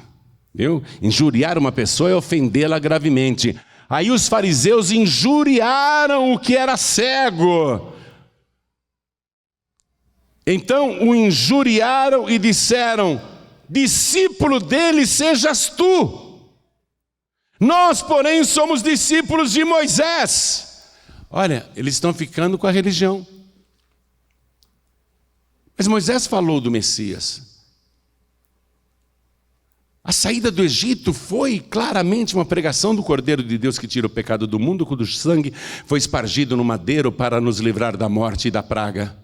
viu? Injuriar uma pessoa é ofendê-la gravemente. Aí os fariseus injuriaram o que era cego. Então o injuriaram e disseram: discípulo dele sejas tu. Nós, porém, somos discípulos de Moisés. Olha, eles estão ficando com a religião. Mas Moisés falou do Messias. A saída do Egito foi claramente uma pregação do Cordeiro de Deus que tira o pecado do mundo, cujo sangue foi espargido no madeiro para nos livrar da morte e da praga.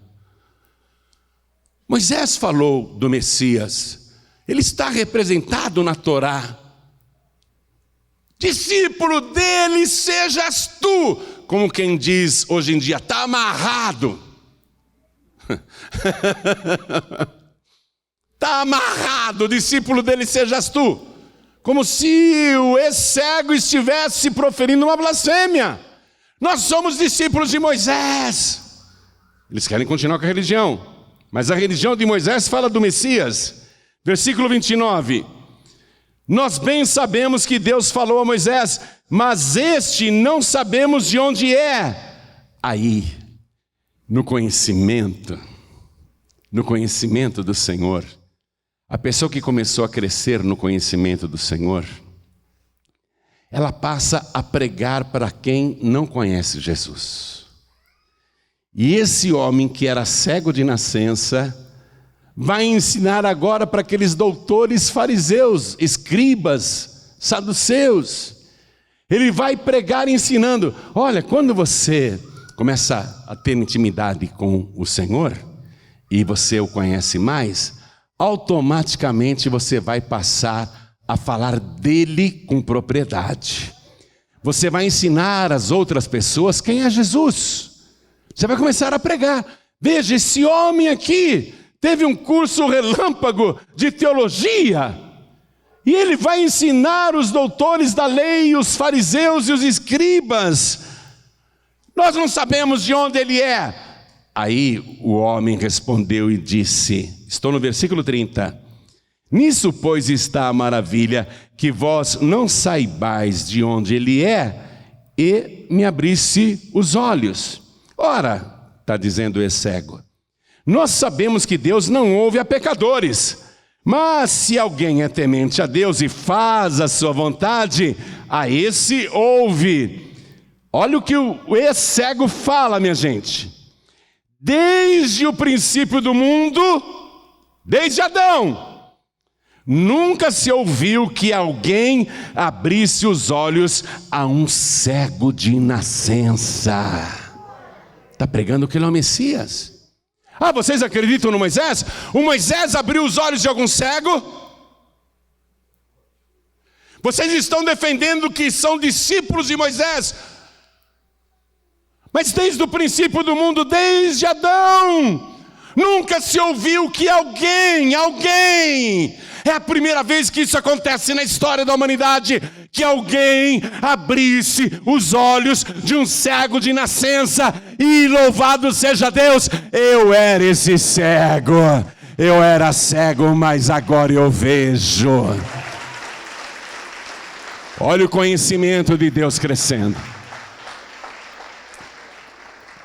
Moisés falou do Messias. Ele está representado na Torá. Discípulo dele sejas tu. Como quem diz hoje em dia, está amarrado. Está amarrado, discípulo dele sejas tu. Como se o ex-cego estivesse proferindo uma blasfêmia. Nós somos discípulos de Moisés. Eles querem continuar com a religião, mas a religião de Moisés fala do Messias. Versículo 29. Nós bem sabemos que Deus falou a Moisés, mas este não sabemos de onde é. Aí, no conhecimento do Senhor, a pessoa que começou a crescer no conhecimento do Senhor, ela passa a pregar para quem não conhece Jesus. E esse homem que era cego de nascença, vai ensinar agora para aqueles doutores fariseus, escribas, saduceus. Ele vai pregar ensinando: olha, quando você começa a ter intimidade com o Senhor, e você o conhece mais, automaticamente você vai passar a falar dele com propriedade. Você vai ensinar às outras pessoas quem é Jesus. Você vai começar a pregar. Veja, esse homem aqui teve um curso relâmpago de teologia, e ele vai ensinar os doutores da lei, os fariseus e os escribas. Nós não sabemos de onde ele é. Aí o homem respondeu e disse, estou no versículo 30, nisso pois está a maravilha, que vós não saibais de onde ele é, e me abrisse os olhos. Ora, está dizendo esse cego, nós sabemos que Deus não ouve a pecadores, mas se alguém é temente a Deus e faz a sua vontade, a esse ouve. Olha o que o ex-cego fala, minha gente. Desde o princípio do mundo, desde Adão, nunca se ouviu que alguém abrisse os olhos a um cego de nascença. Está pregando que ele é o Messias. Ah, vocês acreditam no Moisés? O Moisés abriu os olhos de algum cego? Vocês estão defendendo que são discípulos de Moisés, mas desde o princípio do mundo, desde Adão, nunca se ouviu que alguém, é a primeira vez que isso acontece na história da humanidade, que alguém abrisse os olhos de um cego de nascença, e louvado seja Deus, eu era esse cego, eu era cego, mas agora eu vejo. Olha o conhecimento de Deus crescendo.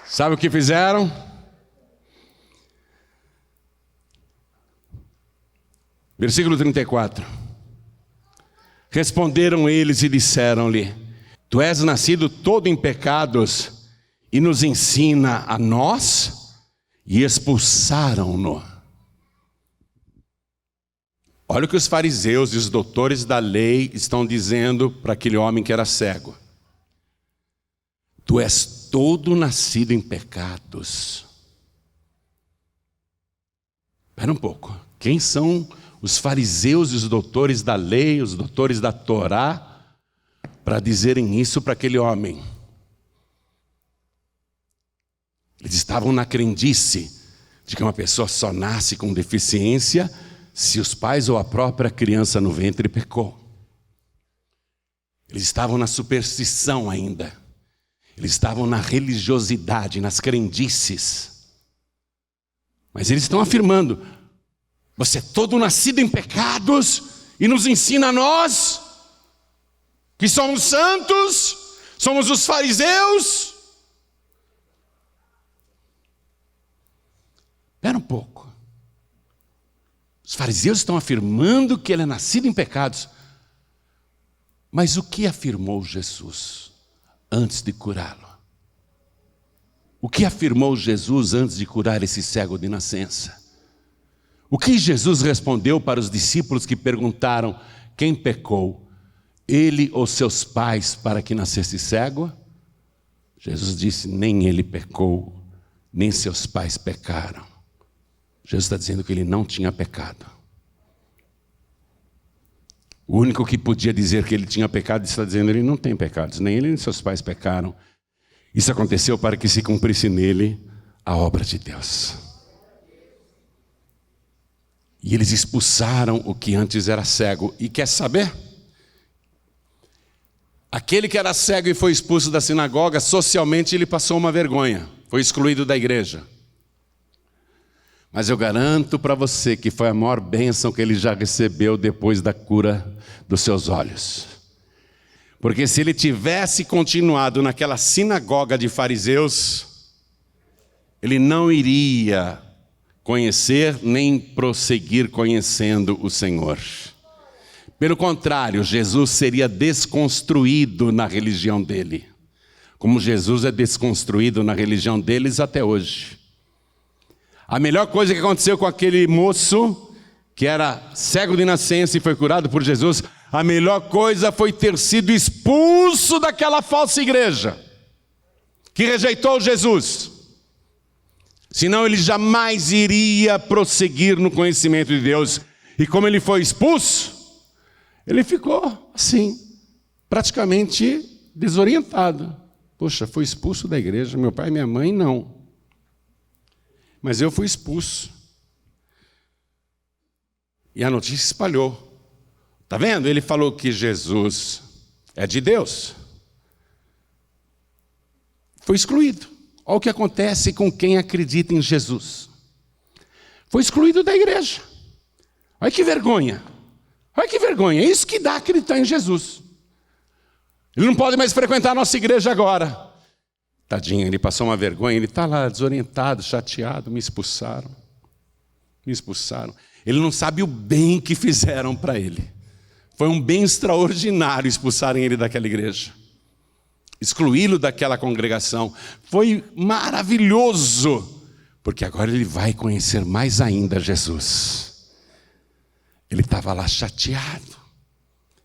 Sabe o que fizeram? Versículo 34. Responderam eles e disseram-lhe, tu és nascido todo em pecados e nos ensina a nós? E expulsaram-no. Olha o que os fariseus e os doutores da lei estão dizendo para aquele homem que era cego. Tu és todo nascido em pecados. Espera um pouco. Quem são os fariseus e os doutores da lei, os doutores da Torá, para dizerem isso para aquele homem? Eles estavam na crendice de que uma pessoa só nasce com deficiência se os pais ou a própria criança no ventre pecou. Eles estavam na superstição ainda. Eles estavam na religiosidade, nas crendices. Mas eles estão afirmando: você é todo nascido em pecados e nos ensina a nós, que somos santos, somos os fariseus. Espera um pouco. Os fariseus estão afirmando que ele é nascido em pecados. Mas o que afirmou Jesus antes de curá-lo? O que afirmou Jesus antes de curar esse cego de nascença? O que Jesus respondeu para os discípulos que perguntaram: quem pecou, ele ou seus pais, para que nascesse cego? Jesus disse: nem ele pecou, nem seus pais pecaram. Jesus está dizendo que ele não tinha pecado. O único que podia dizer que ele tinha pecado está dizendo: ele não tem pecados, nem ele nem seus pais pecaram. Isso aconteceu para que se cumprisse nele a obra de Deus. E eles expulsaram o que antes era cego. E quer saber? Aquele que era cego e foi expulso da sinagoga, socialmente ele passou uma vergonha. Foi excluído da igreja. Mas eu garanto para você que foi a maior bênção que ele já recebeu depois da cura dos seus olhos. Porque se ele tivesse continuado naquela sinagoga de fariseus, ele não iria conhecer nem prosseguir conhecendo o Senhor. Pelo contrário, Jesus seria desconstruído na religião dele, como Jesus é desconstruído na religião deles até hoje. A melhor coisa que aconteceu com aquele moço, que era cego de nascença e foi curado por Jesus, a melhor coisa foi ter sido expulso daquela falsa igreja, que rejeitou Jesus. Senão ele jamais iria prosseguir no conhecimento de Deus. E como ele foi expulso, ele ficou assim, praticamente desorientado. Poxa, foi expulso da igreja, meu pai e minha mãe não. Mas eu fui expulso. E a notícia espalhou. Está vendo? Ele falou que Jesus é de Deus. Foi excluído. Olha o que acontece com quem acredita em Jesus. Foi excluído da igreja. Olha que vergonha. Olha que vergonha. É isso que dá acreditar em Jesus. Ele não pode mais frequentar a nossa igreja agora. Tadinho, ele passou uma vergonha, ele está lá desorientado, chateado, me expulsaram. Me expulsaram. Ele não sabe o bem que fizeram para ele. Foi um bem extraordinário expulsarem ele daquela igreja. Excluí-lo daquela congregação. Foi maravilhoso, porque agora ele vai conhecer mais ainda Jesus. Ele estava lá chateado.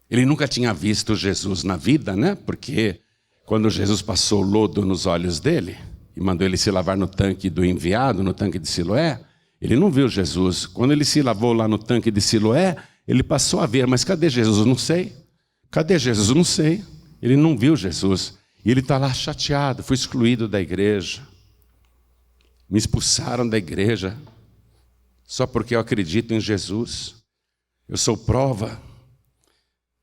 Ele nunca tinha visto Jesus na vida, né? Porque quando Jesus passou lodo nos olhos dele e mandou ele se lavar no tanque do enviado, no tanque de Siloé, ele não viu Jesus. Quando ele se lavou lá no tanque de Siloé, ele passou a ver, mas cadê Jesus? Não sei. Cadê Jesus? Não sei. Ele não viu Jesus. E ele está lá chateado, foi excluído da igreja. Me expulsaram da igreja só porque eu acredito em Jesus. Eu sou prova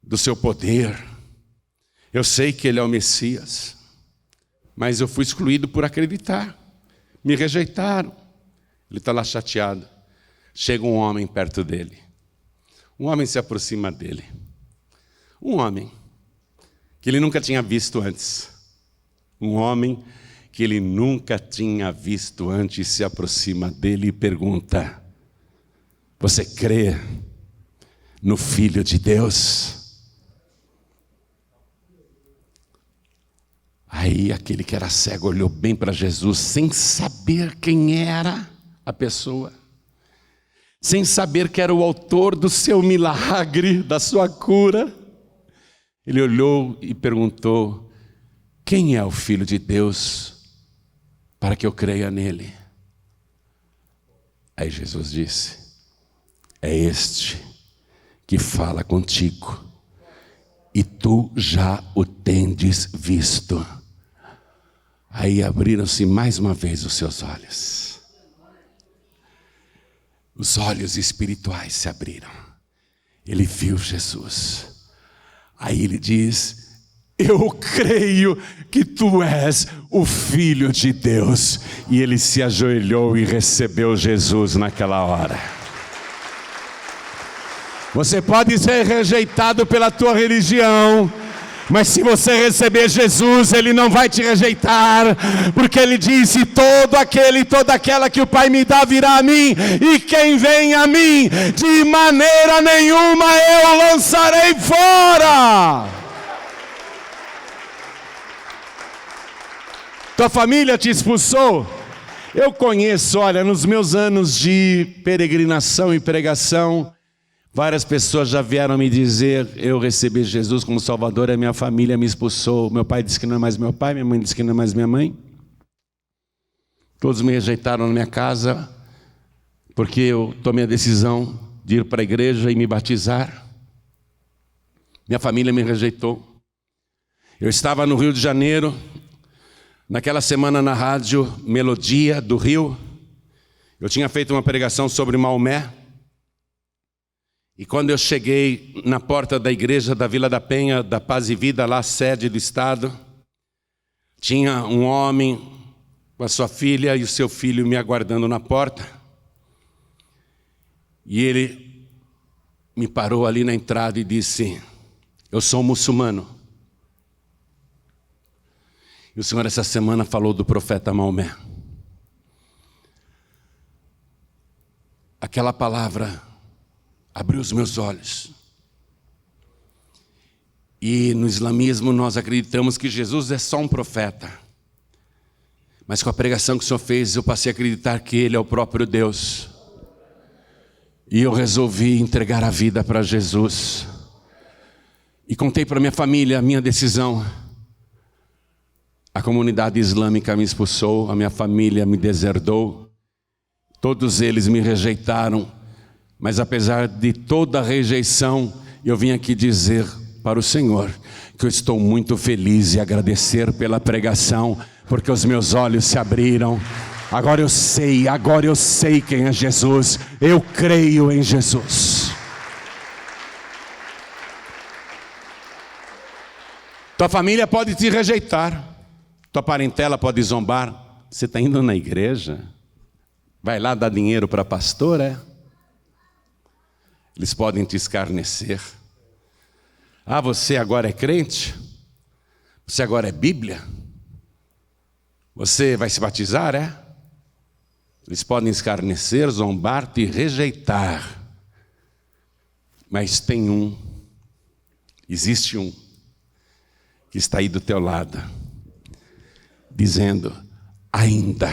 do seu poder. Eu sei que ele é o Messias, mas eu fui excluído por acreditar. Me rejeitaram. Ele está lá chateado. Chega um homem perto dele. Um homem se aproxima dele. Um homem que ele nunca tinha visto antes. Um homem que ele nunca tinha visto antes se aproxima dele e pergunta: você crê no Filho de Deus? Aí aquele que era cego olhou bem para Jesus, sem saber quem era a pessoa, sem saber que era o autor do seu milagre, da sua cura. Ele olhou e perguntou: quem é o Filho de Deus para que eu creia nele? Aí Jesus disse: é este que fala contigo, e tu já o tendes visto. Aí abriram-se mais uma vez os seus olhos. Os olhos espirituais se abriram. Ele viu Jesus. Aí ele diz: eu creio que tu és o Filho de Deus. E ele se ajoelhou e recebeu Jesus naquela hora. Você pode ser rejeitado pela tua religião, mas se você receber Jesus, Ele não vai te rejeitar, porque Ele disse: todo aquele e toda aquela que o Pai me dá virá a mim, e quem vem a mim, de maneira nenhuma eu lançarei fora. Tua família te expulsou? Eu conheço, olha, nos meus anos de peregrinação e pregação, várias pessoas já vieram me dizer: eu recebi Jesus como Salvador, a minha família me expulsou. Meu pai disse que não é mais meu pai, minha mãe disse que não é mais minha mãe. Todos me rejeitaram na minha casa, porque eu tomei a decisão de ir para a igreja e me batizar. Minha família me rejeitou. Eu estava no Rio de Janeiro, naquela semana na rádio Melodia do Rio. Eu tinha feito uma pregação sobre Maomé. E quando eu cheguei na porta da igreja da Vila da Penha, da Paz e Vida, lá sede do estado, tinha um homem com a sua filha e o seu filho me aguardando na porta. E ele me parou ali na entrada e disse: eu sou um muçulmano. E o Senhor essa semana falou do profeta Maomé. Aquela palavra abriu os meus olhos. E no islamismo nós acreditamos que Jesus é só um profeta. Mas com a pregação que o Senhor fez, eu passei a acreditar que Ele é o próprio Deus. E eu resolvi entregar a vida para Jesus. E contei para minha família a minha decisão. A comunidade islâmica me expulsou, a minha família me deserdou. Todos eles me rejeitaram. Mas apesar de toda a rejeição, eu vim aqui dizer para o Senhor que eu estou muito feliz e agradecer pela pregação, porque os meus olhos se abriram. Agora eu sei quem é Jesus. Eu creio em Jesus. Tua família pode te rejeitar, tua parentela pode zombar. Você está indo na igreja? Vai lá dar dinheiro para pastor, é? Eles podem te escarnecer. Ah, você agora é crente? Você agora é Bíblia? Você vai se batizar, é? Eles podem escarnecer, zombar, te rejeitar. Mas tem existe um, que está aí do teu lado, dizendo: ainda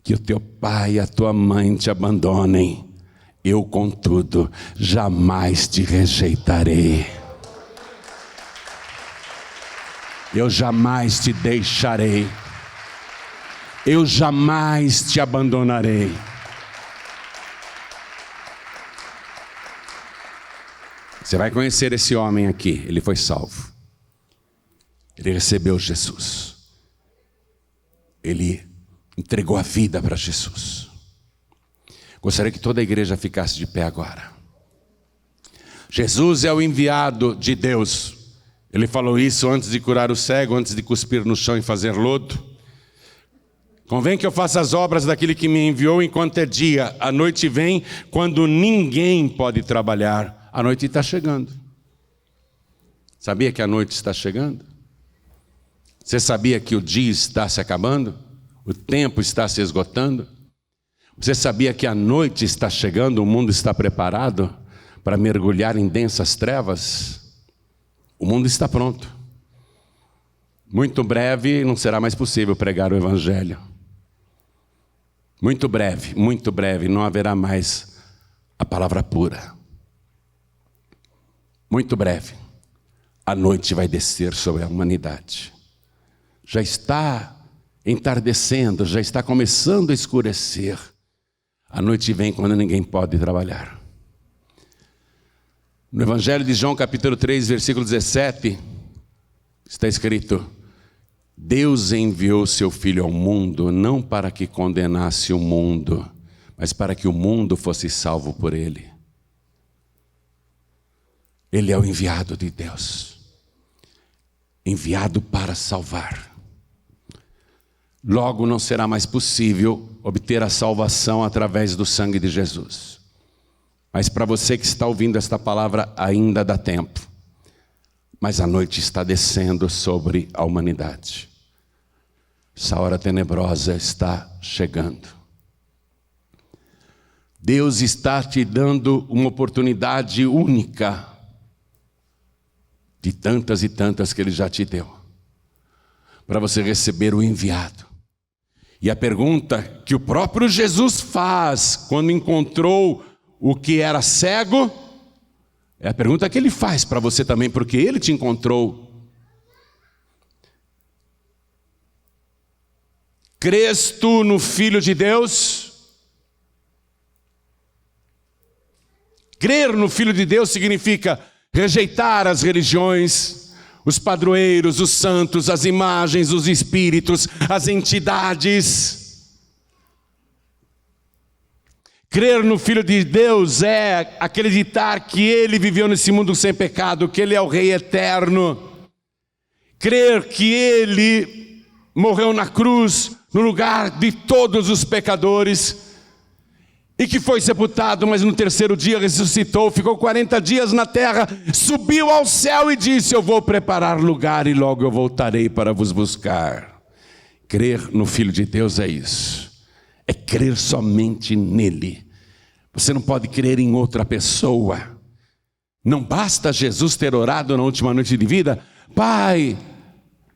que o teu pai e a tua mãe te abandonem, eu, contudo, jamais te rejeitarei. Eu jamais te deixarei. Eu jamais te abandonarei. Você vai conhecer esse homem aqui. Ele foi salvo. Ele recebeu Jesus. Ele entregou a vida para Jesus. Gostaria que toda a igreja ficasse de pé agora. Jesus é o enviado de Deus. Ele falou isso antes de curar o cego, antes de cuspir no chão e fazer lodo. Convém que eu faça as obras daquele que me enviou enquanto é dia. A noite vem quando ninguém pode trabalhar. A noite está chegando. Sabia que a noite está chegando? Você sabia que o dia está se acabando? O tempo está se esgotando? Você sabia que a noite está chegando, o mundo está preparado para mergulhar em densas trevas? O mundo está pronto. Muito breve não será mais possível pregar o Evangelho. Muito breve, não haverá mais a palavra pura. Muito breve, a noite vai descer sobre a humanidade. Já está entardecendo, já está começando a escurecer. A noite vem quando ninguém pode trabalhar. No Evangelho de João, capítulo 3, versículo 17, está escrito: Deus enviou seu Filho ao mundo, não para que condenasse o mundo, mas para que o mundo fosse salvo por ele. Ele é o enviado de Deus. enviado para salvar. Logo não será mais possível obter a salvação através do sangue de Jesus. Mas para você que está ouvindo esta palavra, ainda dá tempo. Mas a noite está descendo sobre a humanidade. Essa hora tenebrosa está chegando. Deus está te dando uma oportunidade única, de tantas e tantas que Ele já te deu, para você receber o enviado. E a pergunta que o próprio Jesus faz quando encontrou o que era cego, é a pergunta que Ele faz para você também, porque Ele te encontrou. Crês tu no Filho de Deus? Crer no Filho de Deus significa rejeitar as religiões, os padroeiros, os santos, as imagens, os espíritos, as entidades. Crer no Filho de Deus é acreditar que Ele viveu nesse mundo sem pecado, que Ele é o Rei eterno. Crer que Ele morreu na cruz, no lugar de todos os pecadores, e que foi sepultado, mas no terceiro dia ressuscitou, ficou 40 dias na terra, subiu ao céu e disse: eu vou preparar lugar e logo eu voltarei para vos buscar. Crer no Filho de Deus é isso, é crer somente nele. Você não pode crer em outra pessoa. Não basta Jesus ter orado na última noite de vida: Pai,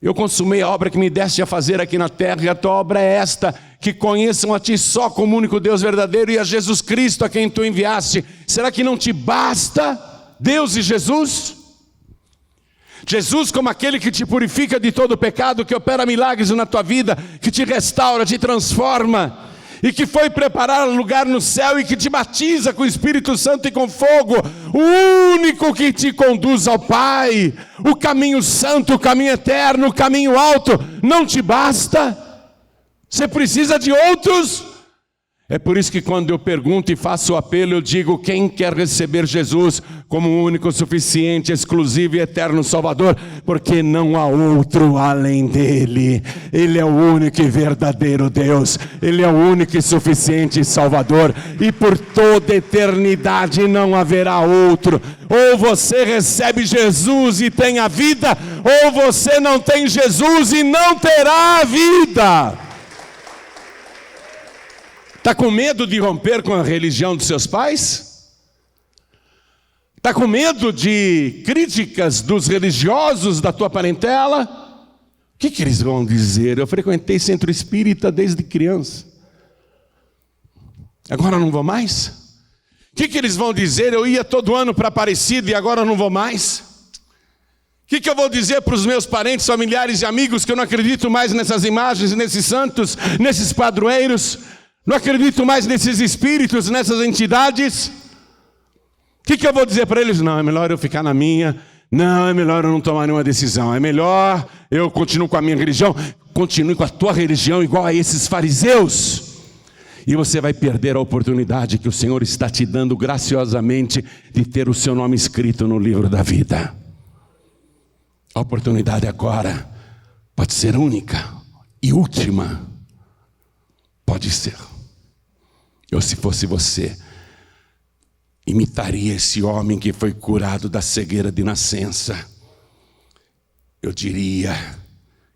eu consumei a obra que me deste a fazer aqui na terra, e a tua obra é esta, que conheçam a ti só como único Deus verdadeiro e a Jesus Cristo a quem tu enviaste. Será que não te basta Deus e Jesus? Jesus como aquele que te purifica de todo pecado, que opera milagres na tua vida, que te restaura, te transforma, e que foi preparar lugar no céu e que te batiza com o Espírito Santo e com fogo, o único que te conduz ao Pai, o caminho santo, o caminho eterno, o caminho alto, não te basta? Você precisa de outros? É por isso que quando eu pergunto e faço o apelo, eu digo: quem quer receber Jesus como o único, suficiente, exclusivo e eterno Salvador? Porque não há outro além dele. Ele é o único e verdadeiro Deus. Ele é o único e suficiente Salvador. E por toda eternidade não haverá outro. Ou você recebe Jesus e tem a vida, ou você não tem Jesus e não terá a vida. Está com medo de romper com a religião dos seus pais? Está com medo de críticas dos religiosos da tua parentela? O que eles vão dizer? Eu frequentei centro espírita desde criança. Agora não vou mais? O que eles vão dizer? Eu ia todo ano para Aparecida e agora não vou mais? O que eu vou dizer para os meus parentes, familiares e amigos que eu não acredito mais nessas imagens, nesses santos, nesses padroeiros? Não acredito mais nesses espíritos, nessas entidades? O que eu vou dizer para eles? Não, é melhor eu ficar na minha. Não, é melhor eu não tomar nenhuma decisão. É melhor eu continuo com a minha religião. Continue com a tua religião igual a esses fariseus. E você vai perder a oportunidade que o Senhor está te dando graciosamente de ter o seu nome escrito no livro da vida. A oportunidade agora pode ser única e última. Pode ser. Eu, se fosse você, imitaria esse homem que foi curado da cegueira de nascença. Eu diria: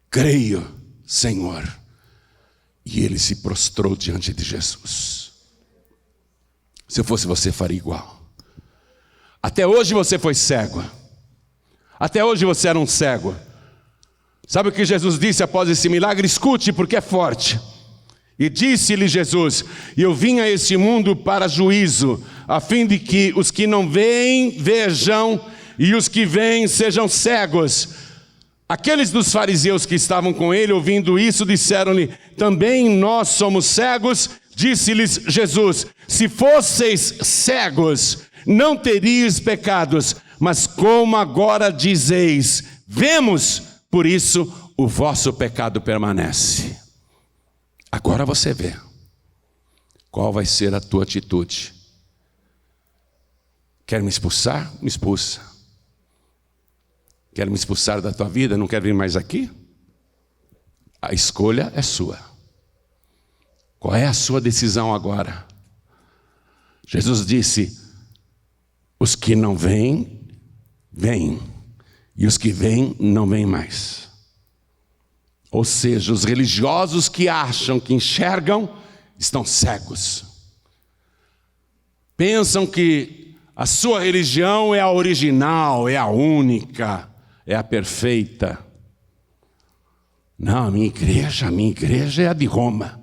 creio, Senhor. E ele se prostrou diante de Jesus. Se eu fosse você, faria igual. Até hoje você foi cego. Até hoje você era um cego. Sabe o que Jesus disse após esse milagre? Escute, porque é forte. E disse-lhe Jesus: eu vim a este mundo para juízo, a fim de que os que não veem, vejam, e os que veem sejam cegos. Aqueles dos fariseus que estavam com ele, ouvindo isso, disseram-lhe: também nós somos cegos? Disse-lhes Jesus: se fosseis cegos, não teríeis pecados, mas como agora dizeis, vemos, por isso o vosso pecado permanece. Agora você vê. Qual vai ser a tua atitude? Quer me expulsar? Me expulsa. Quer me expulsar da tua vida? Não quer vir mais aqui? A escolha é sua. Qual é a sua decisão agora? Jesus disse: os que não vêm, vêm. E os que vêm, não vêm mais. Ou seja, os religiosos que acham que enxergam, estão cegos. Pensam que a sua religião é a original, é a única, é a perfeita. Não, a minha igreja é a de Roma.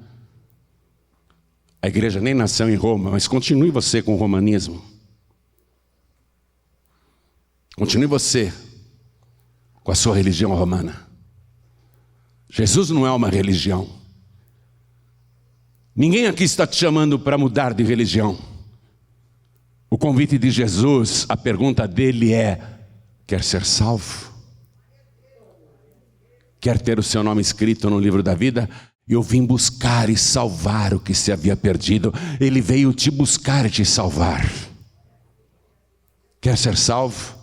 A igreja nem nasceu em Roma, mas continue você com o romanismo. Continue você com a sua religião romana. Jesus não é uma religião. Ninguém aqui está te chamando para mudar de religião. O convite de Jesus, a pergunta dele é: quer ser salvo? Quer ter o seu nome escrito no livro da vida? Eu vim buscar e salvar o que se havia perdido. Ele veio te buscar e te salvar. Quer ser salvo?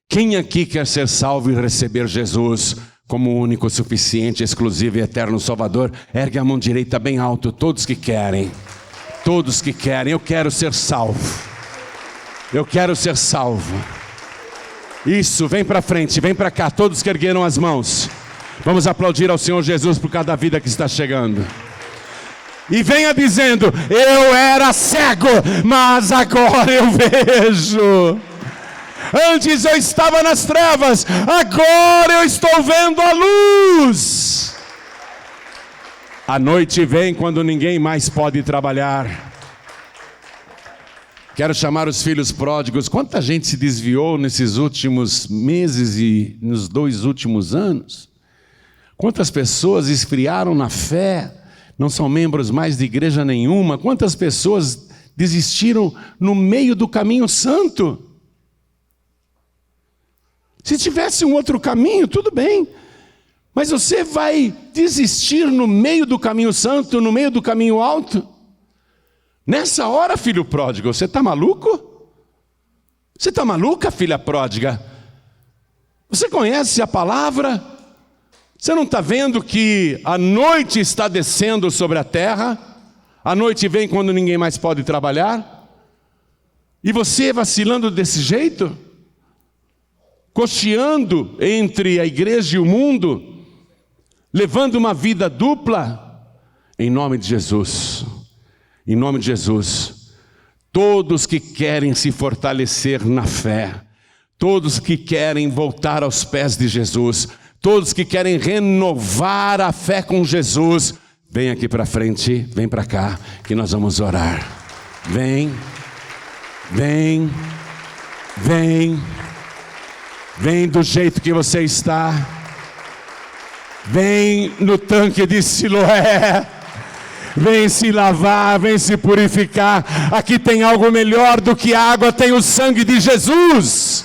Quem aqui quer ser salvo e receber Jesus como o único, suficiente, exclusivo e eterno Salvador? Ergue a mão direita bem alto, todos que querem. Todos que querem. Eu quero ser salvo. Eu quero ser salvo. Isso, vem para frente, vem para cá, todos que ergueram as mãos. Vamos aplaudir ao Senhor Jesus por cada vida que está chegando. E venha dizendo: eu era cego, mas agora eu vejo. Antes eu estava nas trevas, agora eu estou vendo a luz. A noite vem quando ninguém mais pode trabalhar. Quero chamar os filhos pródigos. Quanta gente se desviou nesses últimos meses e nos 2 últimos anos? Quantas pessoas esfriaram na fé, não são membros mais de igreja nenhuma? Quantas pessoas desistiram no meio do caminho santo? Se tivesse um outro caminho, tudo bem. Mas você vai desistir no meio do caminho santo, no meio do caminho alto? Nessa hora, filho pródigo, você está maluco? Você está maluca, filha pródiga? Você conhece a palavra? Você não está vendo que a noite está descendo sobre a terra? A noite vem quando ninguém mais pode trabalhar? E você vacilando desse jeito? Cocheando entre a igreja e o mundo? Levando uma vida dupla? Em nome de Jesus. Em nome de Jesus, todos que querem se fortalecer na fé, todos que querem voltar aos pés de Jesus, todos que querem renovar a fé com Jesus, vem aqui para frente, vem para cá, que nós vamos orar. Vem, vem, vem, vem do jeito que você está, vem no tanque de Siloé. Vem se lavar, vem se purificar. Aqui tem algo melhor do que água, tem o sangue de Jesus.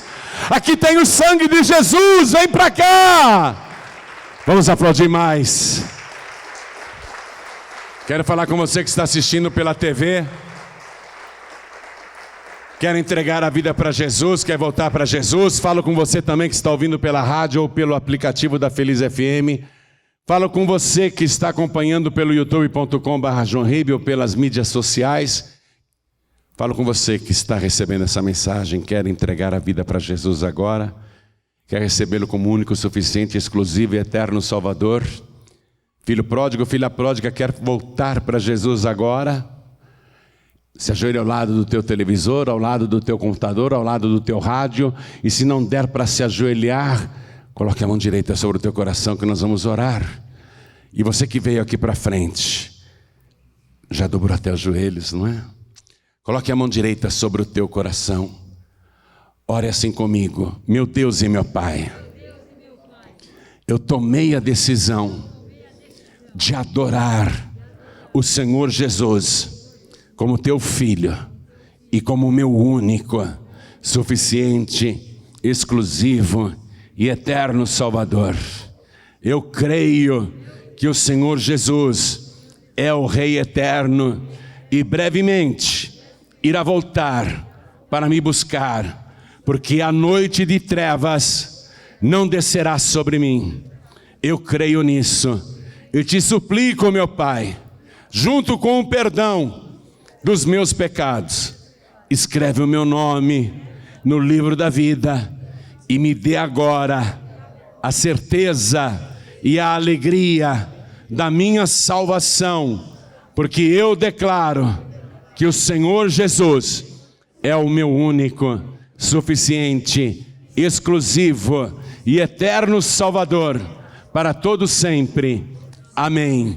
Aqui tem o sangue de Jesus, vem para cá. Vamos aplaudir mais. Quero falar com você que está assistindo pela TV. Quer entregar a vida para Jesus, quer voltar para Jesus. Falo com você também que está ouvindo pela rádio ou pelo aplicativo da Feliz FM. Falo com você que está acompanhando pelo youtube.com/JohnRibe ou pelas mídias sociais. Falo com você que está recebendo essa mensagem, quer entregar a vida para Jesus agora, quer recebê-lo como único, suficiente, exclusivo e eterno Salvador. Filho pródigo, filha pródiga, quer voltar para Jesus agora. Se ajoelhe ao lado do teu televisor, ao lado do teu computador, ao lado do teu rádio. E se não der para se ajoelhar, coloque a mão direita sobre o teu coração que nós vamos orar. E você que veio aqui para frente, já dobrou até os joelhos, não é? Coloque a mão direita sobre o teu coração. Ore assim comigo. Meu Deus e meu Pai, eu tomei a decisão de adorar o Senhor Jesus como teu filho e como meu único, suficiente, exclusivo e eterno Salvador. Eu creio que o Senhor Jesus é o Rei eterno e brevemente irá voltar para me buscar, porque a noite de trevas não descerá sobre mim. Eu creio nisso. Eu te suplico, meu Pai, junto com o perdão dos meus pecados, escreve o meu nome no livro da vida e me dê agora a certeza e a alegria da minha salvação, porque eu declaro que o Senhor Jesus é o meu único, suficiente, exclusivo e eterno Salvador para todo sempre. Amém.